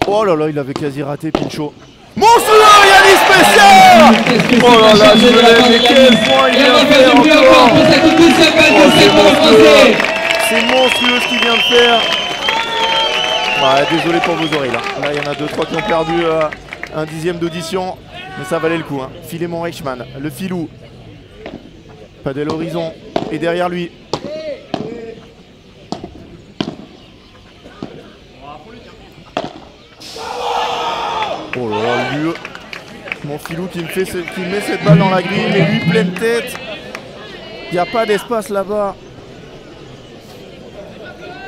Oh là là, il avait quasi raté Pinchot. Monstrueux, Yanis spécial! Oh là là, je me lève, mais quel point il vient de faire encore! Oh, c'est monstrueux! C'est monstrueux ce qu'il vient de faire! Ouais, désolé pour vos oreilles là. Là, il y en a 2-3 qui ont perdu un dixième d'audition, mais ça valait le coup. Hein. Philémon Reichmann, le filou. Padel Horizon est derrière lui. Oh là là, lui, mon filou qui me met cette balle dans la grille, mais lui pleine tête. Il n'y a pas d'espace là-bas.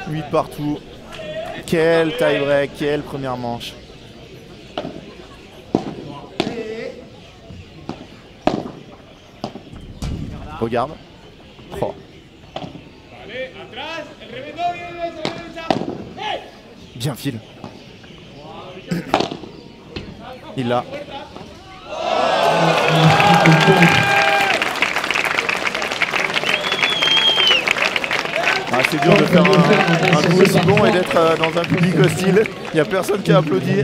8 partout. Quel tie-break, quelle première manche. Regarde. Oh. Bien Phil. Il l'a. Ah, c'est dur de faire un coup aussi bon et d'être dans un public hostile. Il n'y a personne qui a applaudi.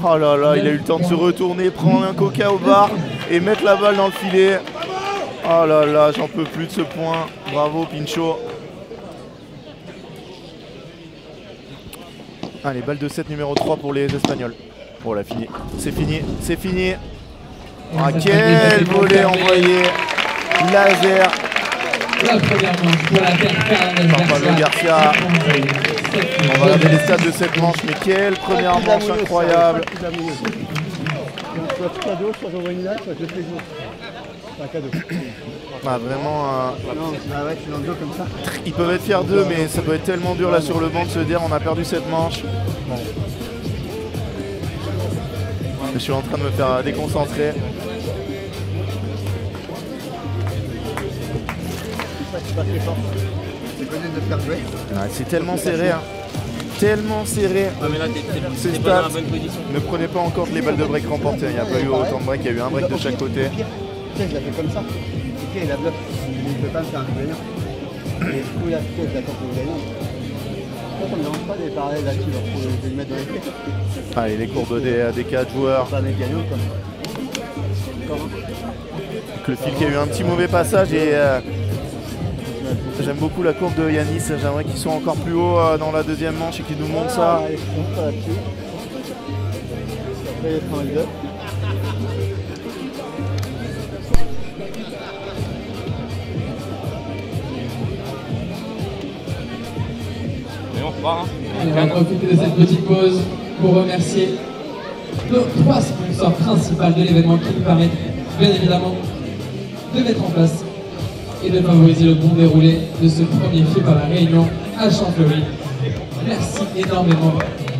Oh là là, il a eu le temps de se retourner, prendre un coca au bar et mettre la balle dans le filet. Oh là là, j'en peux plus de ce point. Bravo Pinchot. Allez, balle de 7 numéro 3 pour les Espagnols. Oh là, fini. C'est fini, c'est fini. Ah, quel volet envoyé. Laser. La première manche pour la terre Pablo Garcia. On va regarder les stats de cette manche, mais quelle première manche incroyable. Soit cadeau, soit j'envoie une date, soit je fais jour. C'est un cadeau. Ah, vraiment, Non, ah ouais, c'est dans le dos comme ça. ils peuvent être fiers d'eux, mais ça doit être tellement dur là sur le banc de se dire on a perdu cette manche. Je suis en train de me faire déconcentrer. C'est connu de faire jouer. Ah, c'est tellement serré, hein. Tellement serré. Ces stats. Ne prenez pas en compte les balles de break remportées. Il n'y a pas eu autant de break, il y a eu un break de chaque côté. Tiens, je l'ai fait comme ça. Ok, il a bluff. Il ne peut pas me faire un gagnant. Et du coup, là, je l'attends pour le gagnant. Ça me dérange pas des parallèles là-dessus, je vais le mettre dans les pieds. Allez, les courbes des 4 joueurs. Pas des gagnants, quoi. Le fil qui a eu un petit mauvais passage et j'aime beaucoup la courbe de Yanis. J'aimerais qu'ils soient encore plus haut dans la deuxième manche et qu'ils nous montrent ça. Allez, je compte pas là-dessus. Après, il prend un deux. On va profiter de cette petite pause pour remercier nos 3 sponsors principaux de l'événement qui nous permettent bien évidemment de mettre en place et de favoriser le bon déroulé de ce premier FIP à la Réunion à Champfleury. Merci énormément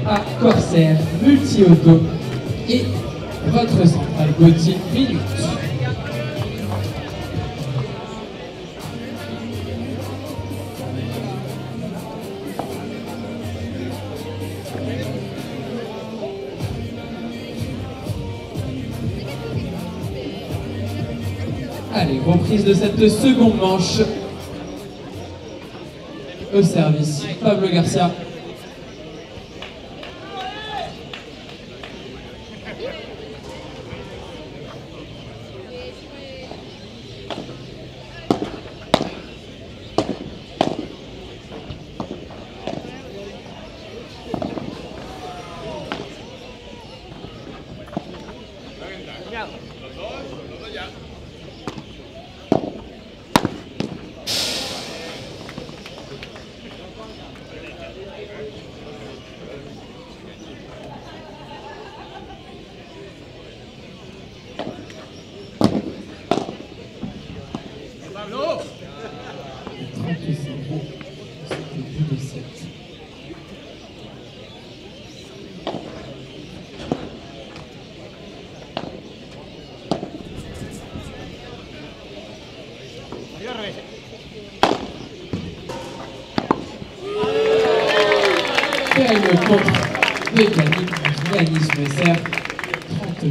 à Corsair, Multi-Auto et votre centrale Gauthier Minute. Allez, reprise de cette seconde manche. Au service, Pablo Garcia. le contre de Yanis Messer, 30-15.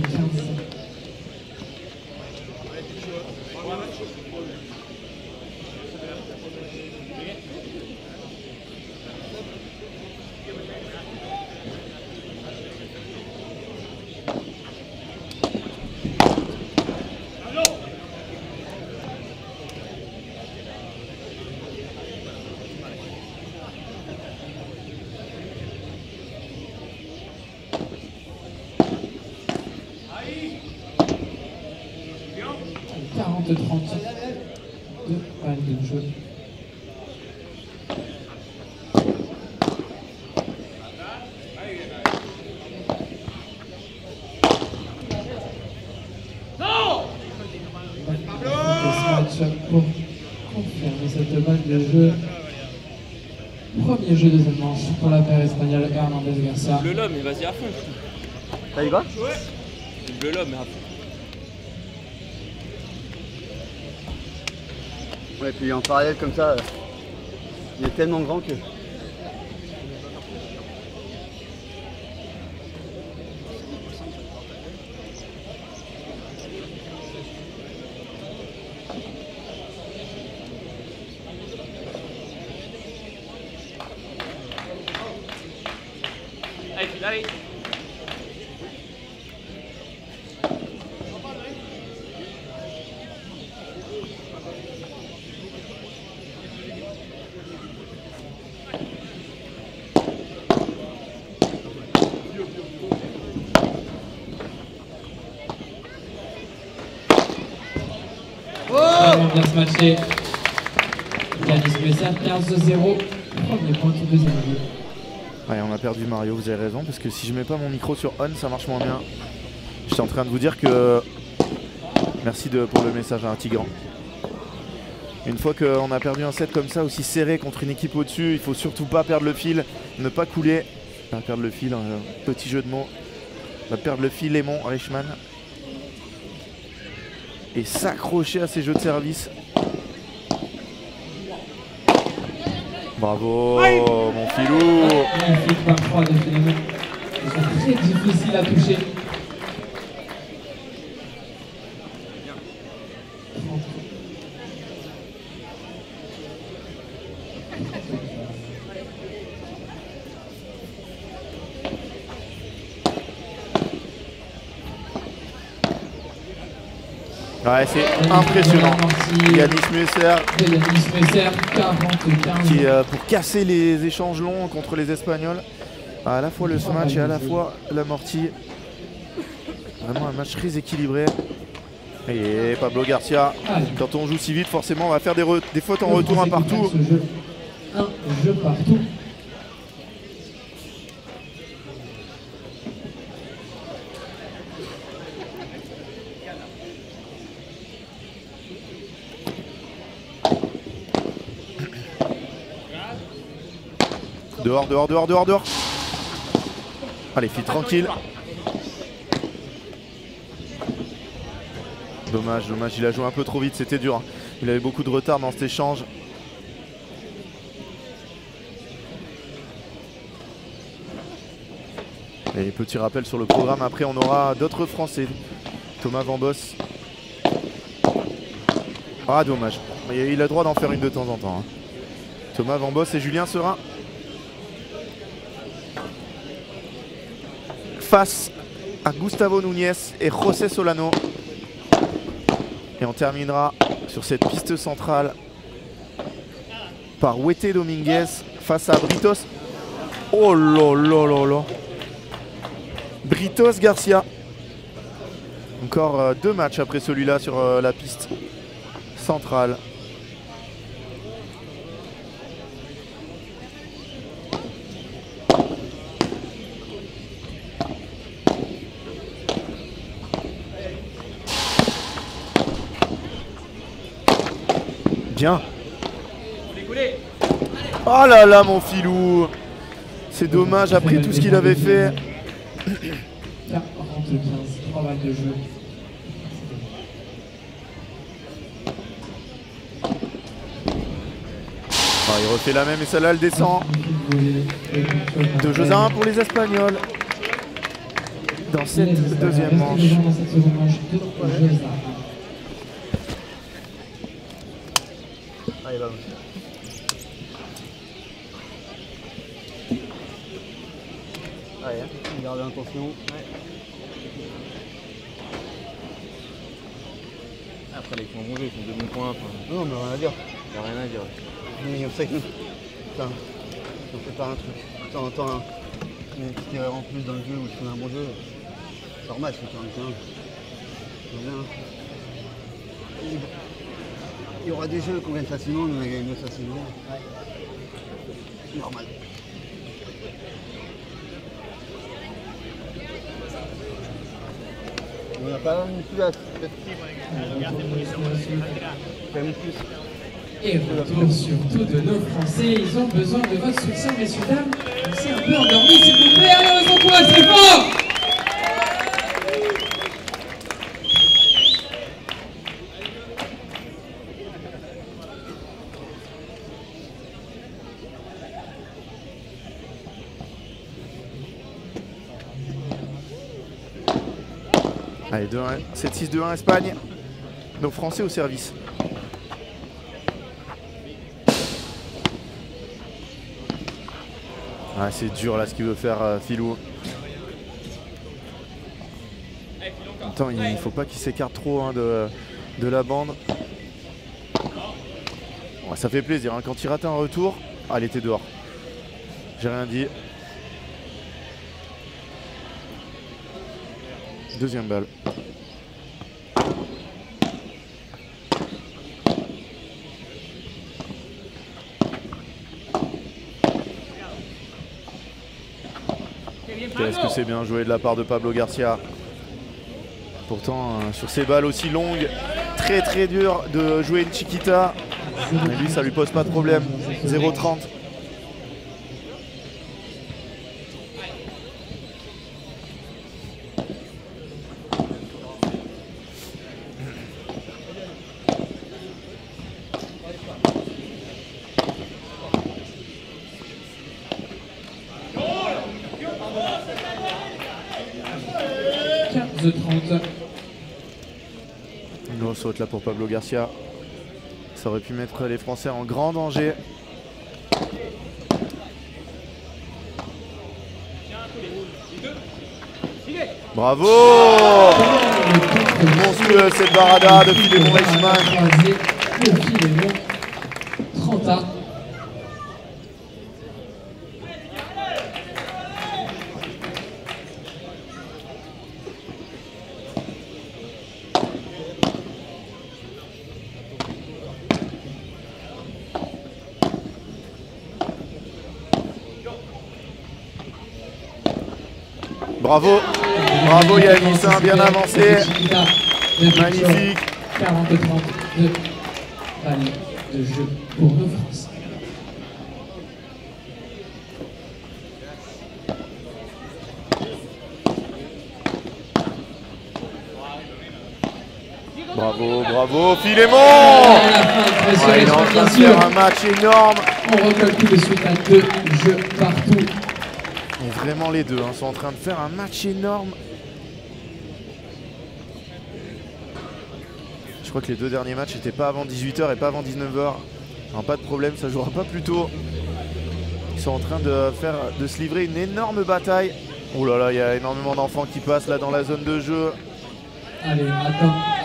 De 30 de balles de jeu. Pour confirmer cette balle de jeu. Premier jeu, deuxième manche pour la paire espagnole Hernandez Garcia. Le l'homme, mais vas-y à fond. T'as dit quoi? Le l'homme, mais à fond. Ouais, puis en parallèle comme ça, il est tellement grand que... Allez. Vraiment bien se matcher. Yanis Messer, 15-0. Premier point du deuxième jeu. Ouais, on a perdu Mario, vous avez raison, parce que si je mets pas mon micro sur on, ça marche moins bien. J'étais en train de vous dire que... Merci pour le message à un Tigran. Une fois qu'on a perdu un set comme ça, aussi serré contre une équipe au-dessus, il faut surtout pas perdre le fil, ne pas couler. Pas perdre le fil, un petit jeu de mots. On va perdre le fil, Lémon Reichmann. Et s'accrocher à ces jeux de service. Bravo, mon filou. Magnifique 23 de Phénomène. C'est très difficile à toucher. Ouais, c'est impressionnant. Yanis Messer qui, pour casser les échanges longs contre les Espagnols, a à la fois le smash et à la fois l'amorti. Vraiment un match très équilibré. Et Pablo Garcia, quand on joue si vite, forcément, on va faire des fautes en retour un partout. Un jeu partout. Dehors, dehors, dehors, dehors, dehors. Allez, file tranquille. Dommage, dommage, il a joué un peu trop vite, c'était dur. Hein. Il avait beaucoup de retard dans cet échange. Et petit rappel sur le programme, après on aura d'autres Français. Thomas Vambos. Ah dommage, il a le droit d'en faire une de temps en temps. Hein. Thomas Vambos et Julien Serin. Face à Gustavo Núñez et José Solano. Et on terminera sur cette piste centrale par Wete Dominguez face à Britos. Oh là là là là. Britos Garcia. Encore deux matchs après celui-là sur la piste centrale. Bien. Oh là là mon filou. C'est dommage après tout ce qu'il avait fait. 40-15, 3 balles de jeu. Oh, il refait la même et celle-là elle descend. 2 jeux à 1 pour les Espagnols. Dans cette deuxième manche. Allez, va. Allez, garde l'intention. Après, les points bons jeux, ils font 2 bons points. Enfin, Non, mais rien à dire. y a rien à dire. Mais on sait que putain, si on fait pas un truc, de temps en temps, une petite erreur en plus dans le jeu ou si on a un bon jeu, c'est normal, c'est quand même. Il y aura des jeux qu'on gagne facilement, nous on a gagné mieux facilement. C'est normal. On n'a pas non plus à Et retour surtout de nos Français, ils ont besoin de votre soutien, messieurs, dames. On s'est un peu endormi, s'il vous plaît, allez, on s'encourage très fort. Allez, 2-1, 7-6-2-1 Espagne. Nos Français au service. Ah, c'est dur là ce qu'il veut faire Philou. Attends, il faut pas qu'il s'écarte trop hein, de la bande. Ouais, ça fait plaisir hein. Quand il rate un retour. Ah, il était dehors. J'ai rien dit. Deuxième balle. Qu'est-ce que c'est bien joué de la part de Pablo Garcia. Pourtant, sur ces balles aussi longues, très très dur de jouer une chiquita. Mais lui, ça lui pose pas de problème. 0-30. Une saute là pour Pablo Garcia. Ça aurait pu mettre les Français en grand danger. Bravo! Monstrueux cette barada de Philémon Reichmann. 30 Bravo, bravo Yanis, bien avancé. Magnifique. 40-32 balles de jeu pour nos Français. Bravo, bravo, Philémon. Il est en train de faire un match énorme. On recolle tout de suite à 2 jeux partout. Et vraiment les deux sont en train de faire un match énorme. Je crois que les 2 derniers matchs n'étaient pas avant 18 h et pas avant 19 h. Non, pas de problème, ça jouera pas plus tôt. Ils sont en train de se livrer une énorme bataille. Oh là là, il y a énormément d'enfants qui passent là dans la zone de jeu. Allez,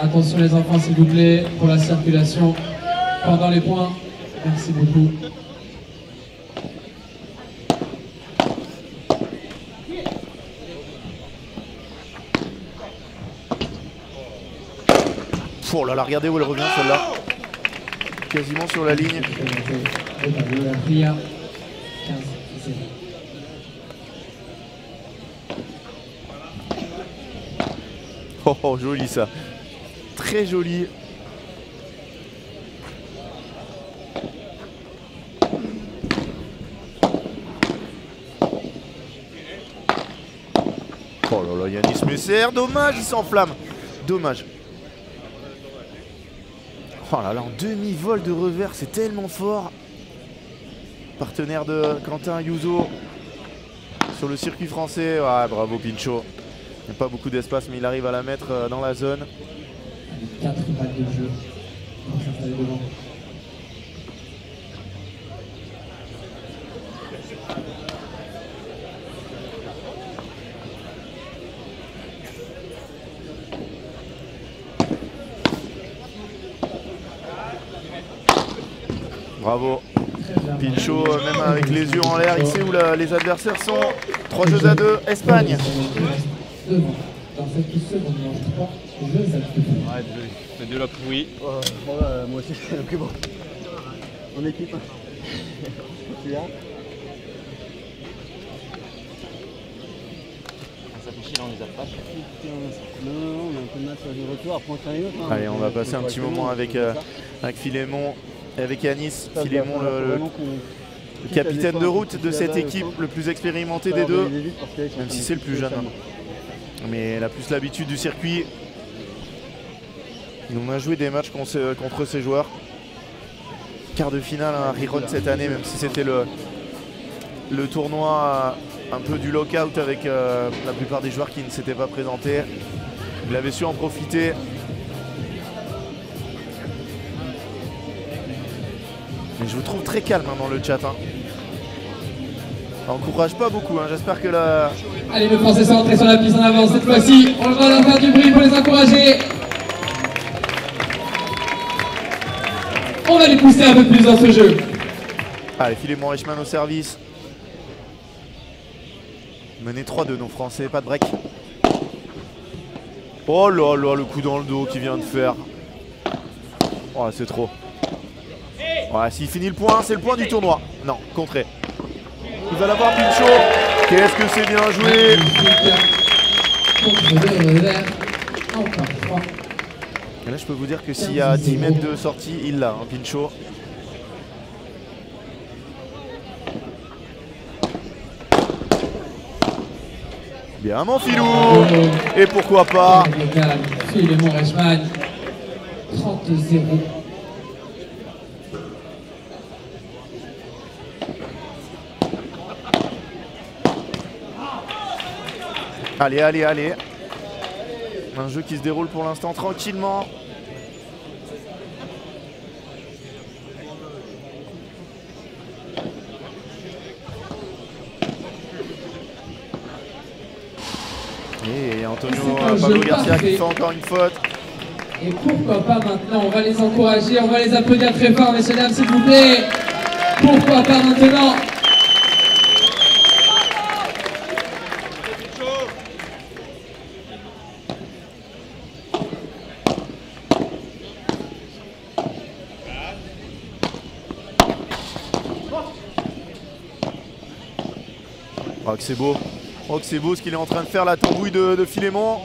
attention les enfants s'il vous plaît pour la circulation pendant les points. Merci beaucoup. Oh là là, regardez où elle revient celle-là. Quasiment sur la ligne. Oh, oh, joli ça. Très joli. Oh là là, Yanis Messer, dommage, il s'enflamme. Dommage. Oh là là, en demi-vol de revers, c'est tellement fort. partenaire de Quentin Youzo sur le circuit français. Ouais, bravo Pinchot. Il n'y a pas beaucoup d'espace, mais il arrive à la mettre dans la zone. 4 balles de jeu pour s'installer devant. Bravo. Pinchot, même avec les yeux en l'air, il sait où les adversaires sont. 3 jeux à 2, Espagne. Devant. Dans cette seconde manche, 3 jeux à 2. Ouais, désolé. Mais de la pourrie. Moi aussi, ok bon. En équipe. Tu viens? Ça fait chier, là, on les a pas. Non, on a un peu de mal sur le retour. Après, on tient une autre. Hein. Allez, on va passer un petit moment avec Philémon et avec Yanis. Philémon, le capitaine de route de cette équipe, le plus expérimenté des deux, même si c'est le plus jeune. Mais il a plus l'habitude du circuit. On a joué des matchs contre ces joueurs. Quart de finale à Riron cette année, même si c'était le tournoi un peu du lockout avec la plupart des joueurs qui ne s'étaient pas présentés. Il avait su en profiter. Mais je vous trouve très calme dans le chat. Ça encourage pas beaucoup, j'espère que la... Allez, le Français sont entrés sur la piste en avance cette fois-ci. On va leur faire du bruit pour les encourager. On va les pousser un peu plus dans ce jeu. Allez, Philémon Reichmann au service. Mené 3-2 nos Français, pas de break. Oh là là, le coup dans le dos qu'il vient de faire. Oh, c'est trop. Ouais, s'il finit le point, c'est le point du tournoi. Non, contré. Il va l'avoir Pinchot. Qu'est-ce que c'est bien joué. Et là, je peux vous dire que s'il y a 10 mètres de sortie, il l'a, Pinchot. Bien, mon filou. Et pourquoi pas. Philémon Reichmann. 30-0. Allez, allez, allez. Un jeu qui se déroule pour l'instant tranquillement. Et Antonio Pablo Garcia qui fait encore une faute. Et pourquoi pas maintenant, on va les encourager, on va les applaudir très fort, messieurs dames, s'il vous plaît. Pourquoi pas maintenant? Oh que c'est beau. Oh que c'est beau ce qu'il est en train de faire, la tambouille de Philémon.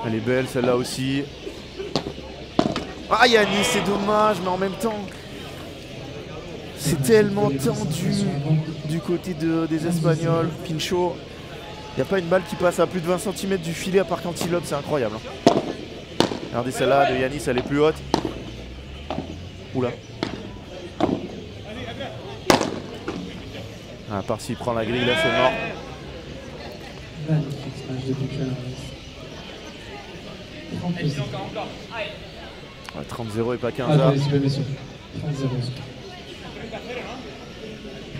Elle est belle celle-là aussi. Ah Yanis, c'est dommage, mais en même temps, c'est tellement tendu du côté des Espagnols. Pinchot, il n'y a pas une balle qui passe à plus de 20 cm du filet à part quand il lobe, c'est incroyable. Regardez celle-là de Yanis, elle est plus haute. Oula. À part s'il prend la grille, là c'est mort. Ouais, 30-0 et pas 15 heures.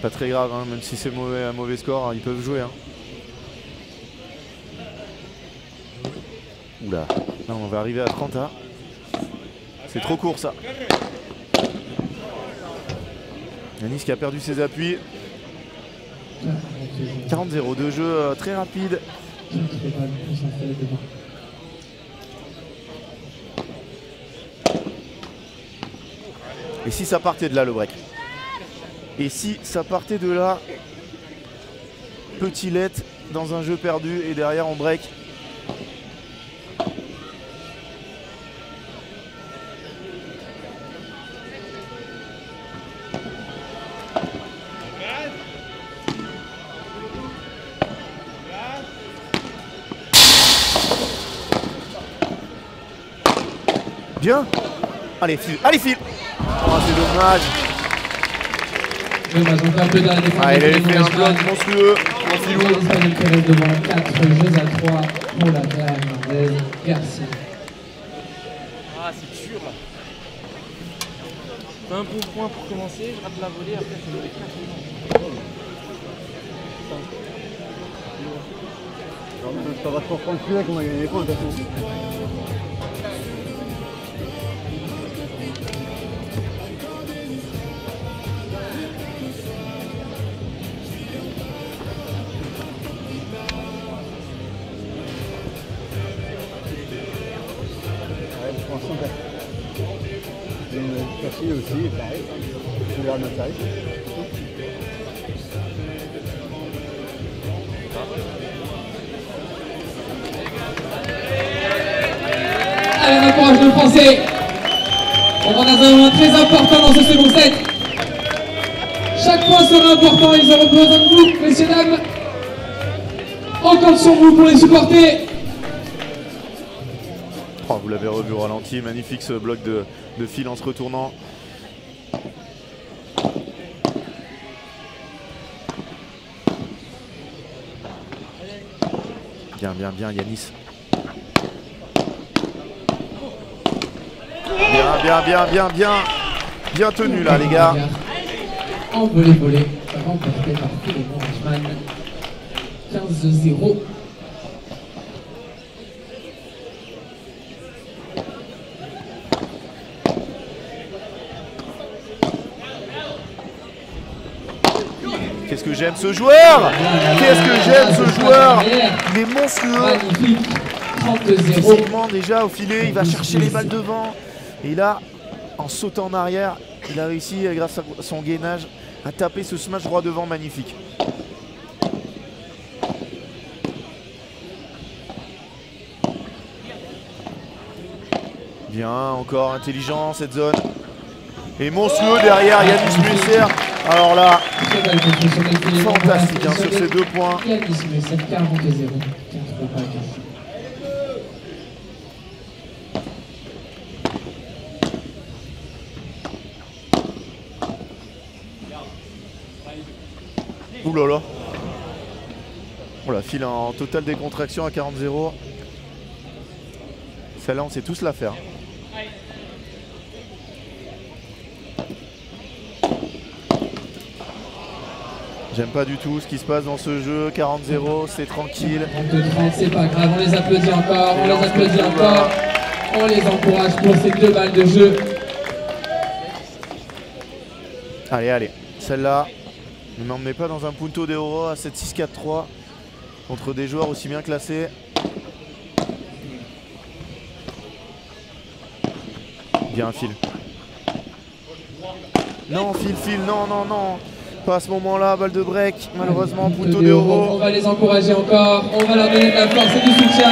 Pas très grave, même si c'est un mauvais score, ils peuvent jouer. Oula, là on va arriver à 30 A. C'est trop court ça. Yanis qui a perdu ses appuis. 40-0, de jeu très rapide. Et si ça partait de là le break? Et si ça partait de là? Petit let dans un jeu perdu et derrière on break. Bien. Allez, file. Allez, file. Oh, c'est dommage. Dommage, on peut applaudir la défense. Ah, il avait fait un Freshman. bloc monstrueux. Mon filou. L'Espagnol qui reste devant 4 jeux à 3 pour la Real Hernandez. Garcia. Ah, c'est dur là. C'est un bon point pour commencer, je rate la volée, après c'est les 4 points. Ça va se reprendre plus là qu'on a gagné les points de toute façon. Ouais, je pense que c'est une facile aussi, pareil. Je vais regarder notre tarif. Allez, on encourage le Français. On va dans un moment très important dans ce second set. Chaque point sera important, ils auront besoin de vous, messieurs, dames. On compte sur vous pour les supporter. Oh, vous l'avez revu au ralenti, magnifique ce bloc de fil en se retournant. Bien, bien, bien, Yanis. Bien, bien, bien, bien, bien. Bien tenu là, les gars. En volée, remporté par Philippe Freshman. 15-0. Qu'est-ce que j'aime ce joueur! Qu'est-ce que j'aime ce joueur! Il est monstrueux! Magnifique. 32-0. Physiquement déjà au filet, il va chercher les balles devant. Et là, en sautant en arrière, il a réussi grâce à son gainage à taper ce smash droit devant, magnifique. Bien, encore intelligent cette zone. Et monstrueux derrière, Yanis Messer. Alors là, fantastique hein, sur ces 2 points. Yanis Messer, 40-0. 4 pas cassés. Ouh là là. On la file en totale décontraction à 40-0. Celle-là, on sait tous la faire. J'aime pas du tout ce qui se passe dans ce jeu. 40-0, c'est tranquille. 32-30, c'est pas grave, on les applaudit encore, on les applaudit encore. On les encourage pour ces 2 balles de jeu. Allez, allez. Celle-là, ne m'emmenez pas dans un punto de oro à 7-6-4-3 contre des joueurs aussi bien classés. Bien, fil. Non, fil, non, non, non. Pas à ce moment-là, balle de break. Malheureusement, punto de oro. On va les encourager encore, on va leur donner de la force et du soutien.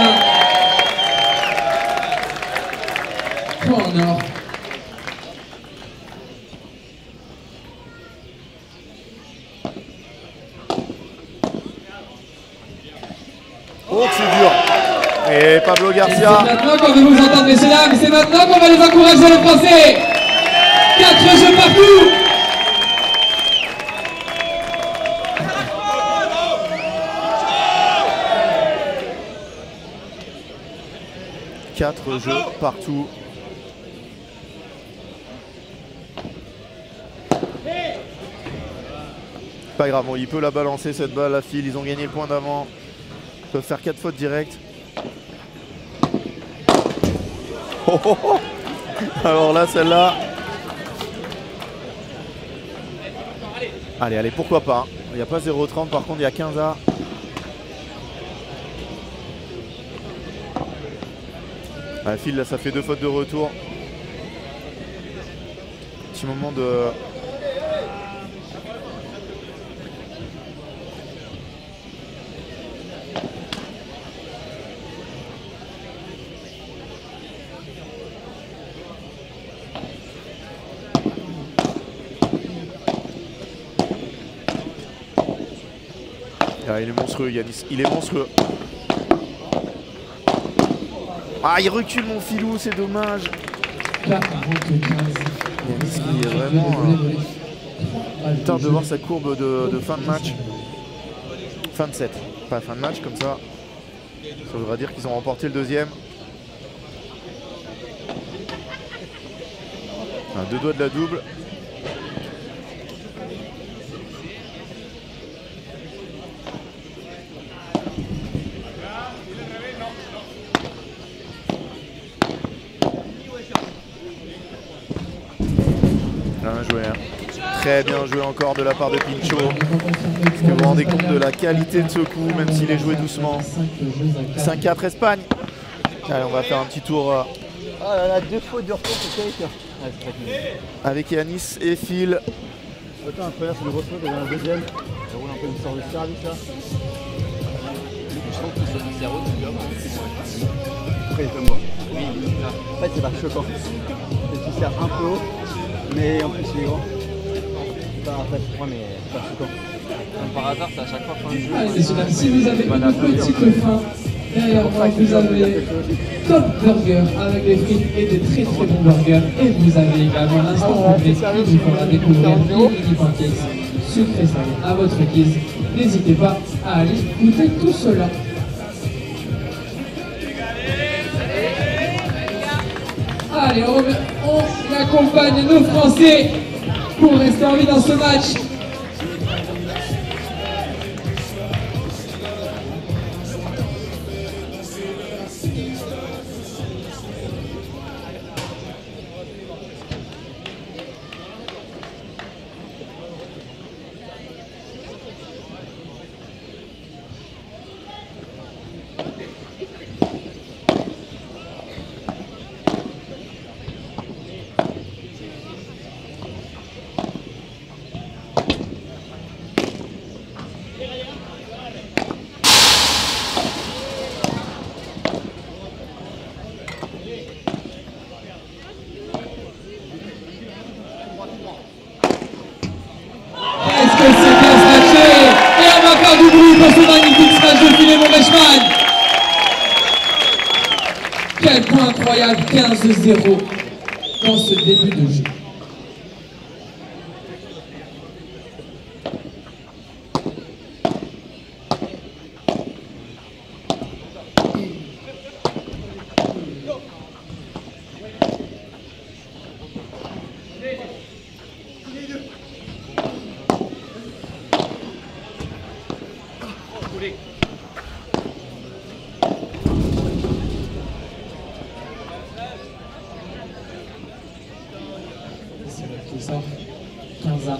Point en or. Oh, que c'est dur. Et Pablo Et Garcia. c'est maintenant qu'on veut vous entendre, messieurs, dames. C'est maintenant qu'on va les encourager, les Français. 4 jeux partout. Quatre jeux partout. Pas grave, bon, il peut la balancer cette balle à fil. Ils ont gagné le point d'avant. Ils peuvent faire 4 fautes directes. Oh, oh, oh. Alors là, celle-là. Allez, allez, pourquoi pas. Il n'y a pas 0,30, par contre, il y a 15 A. Ah, fil, là, ça fait 2 fautes de retour. Petit moment de... Ah, il est monstrueux, Yanis. Il est monstrueux. Ah, il recule mon filou, c'est dommage. Là, 45. Yanis qui est vraiment Tard de voir sa courbe de fin de match. Fin de set. Pas fin de match comme ça. Ça voudra dire qu'ils ont remporté le deuxième. À 2 doigts de la double. Bien joué, hein. Très bien joué encore de la part de Pinchot. Est-ce que vous vous rendez compte de la qualité de ce coup, même s'il est joué doucement. 5-4 Espagne. Allez, on va faire un petit tour Oh là là, 2 fautes du retour, c'est terrifiant. avec Yanis et Phil. Autant la première c'est une grosse faute, et dans la deuxième, ça roule un peu une sorte de service là. Je trouve que c'est un zéro depuis avant. Après il est comme moi. En fait c'est pas choquant. C'est qu'il sert un peu haut, mais en plus il est grand. C'est pas très froid mais c'est pas choquant. Comme par hasard, c'est à chaque fois fin de jeu. Allez, messieurs, dames, si vous avez une petite faim, derrière moi, vous avez Top Burger avec des frites et des très très bons burgers. Et vous avez également l'instant complet qui vous fera découvrir les mini pancakes sucrés salés à votre guise. N'hésitez pas à aller goûter tout cela. Allez, on accompagne nos Français pour rester en vie dans ce match. Pour ce magnifique smash de filet, mon Reichmann. Quel point incroyable, 15-0 dans ce début de jeu. Qui sort 15 ans.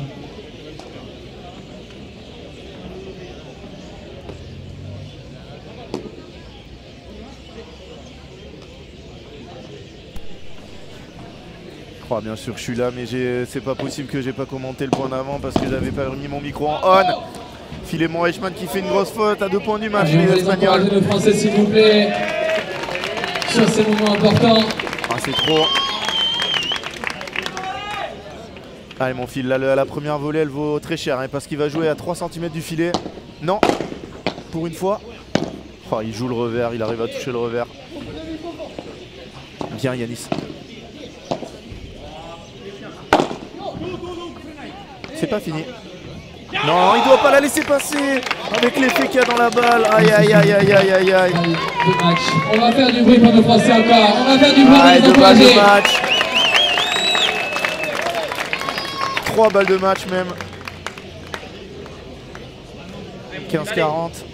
Bien sûr, je suis là, mais c'est pas possible que j'ai pas commenté le point d'avant parce que j'avais pas remis mon micro en on. Philémon Reichmann qui fait une grosse faute à 2 points du match. Les Espagnols. Les Français, s'il vous plaît, sur ces moments importants. Ah, c'est trop. Allez, mon Phil, là, la première volée, elle vaut très cher hein, parce qu'il va jouer à 3 cm du filet. Non, pour une fois. Oh, il joue le revers, il arrive à toucher le revers. Bien, Yanis. C'est pas fini. Non, il doit pas la laisser passer avec l'effet qu'il y a dans la balle. Aïe, aïe, aïe, aïe, aïe, aïe, aïe. On va faire du bruit pour nos Français encore. On va faire du bruit pour les encourager. 2 balles de match. 3 balles de match même. 15-40.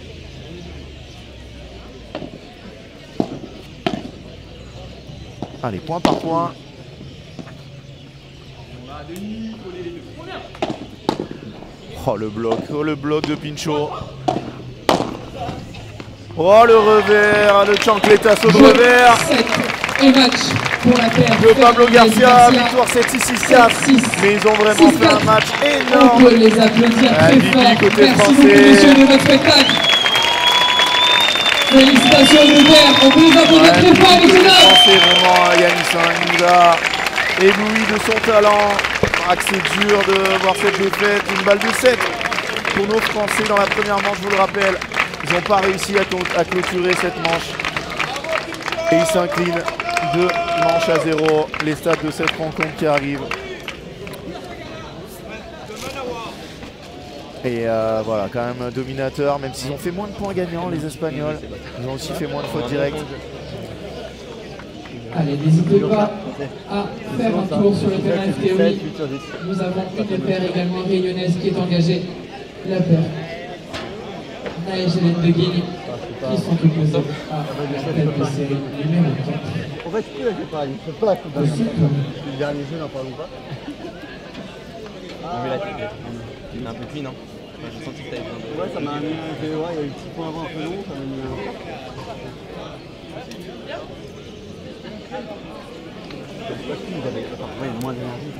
Allez, point par point. Oh le bloc de Pinchot. Oh le revers, le chancletazo de revers. Et match pour la paire de Pablo Garcia, victoire 7-6-6-4. Mais ils ont vraiment fait un match énorme. On peut les applaudir très fort. Côté Merci français. beaucoup messieurs de votre spectacle. Félicitations Hubert, on peut les applaudir très fort messieurs dames. Français vraiment Yanis, il nous a ébloui de son talent. C'est dur de voir cette défaite, une balle de 7 pour nos Français dans la première manche, je vous le rappelle. Ils n'ont pas réussi à clôturer cette manche. Et ils s'inclinent 2 manches à 0. Les stats de cette rencontre qui arrivent. Et voilà, quand même dominateur, même s'ils ont fait moins de points gagnants, les Espagnols. Ils ont aussi fait moins de fautes directes. Allez, n'hésitez pas à faire un tour sur le terrain FTOI. Nous avons une paire également réunionnaise qui est engagée. La paire Naël Hélène de Guigny, qui sont opposés à la tête de série numéro 4. En fait, je peux pas, je peux pas la coupe d'un le dernier jeu, n'en parlons pas. On vu la tête, il est un peu cuit, non? J'ai senti que t'avais besoin de... Ouais, ça m'a mis un peu, ouais, il y a eu un petit point avant un peu long, ça m'a mis un... Je sais pas si j'avais, enfin, ouais, moins d'énergie.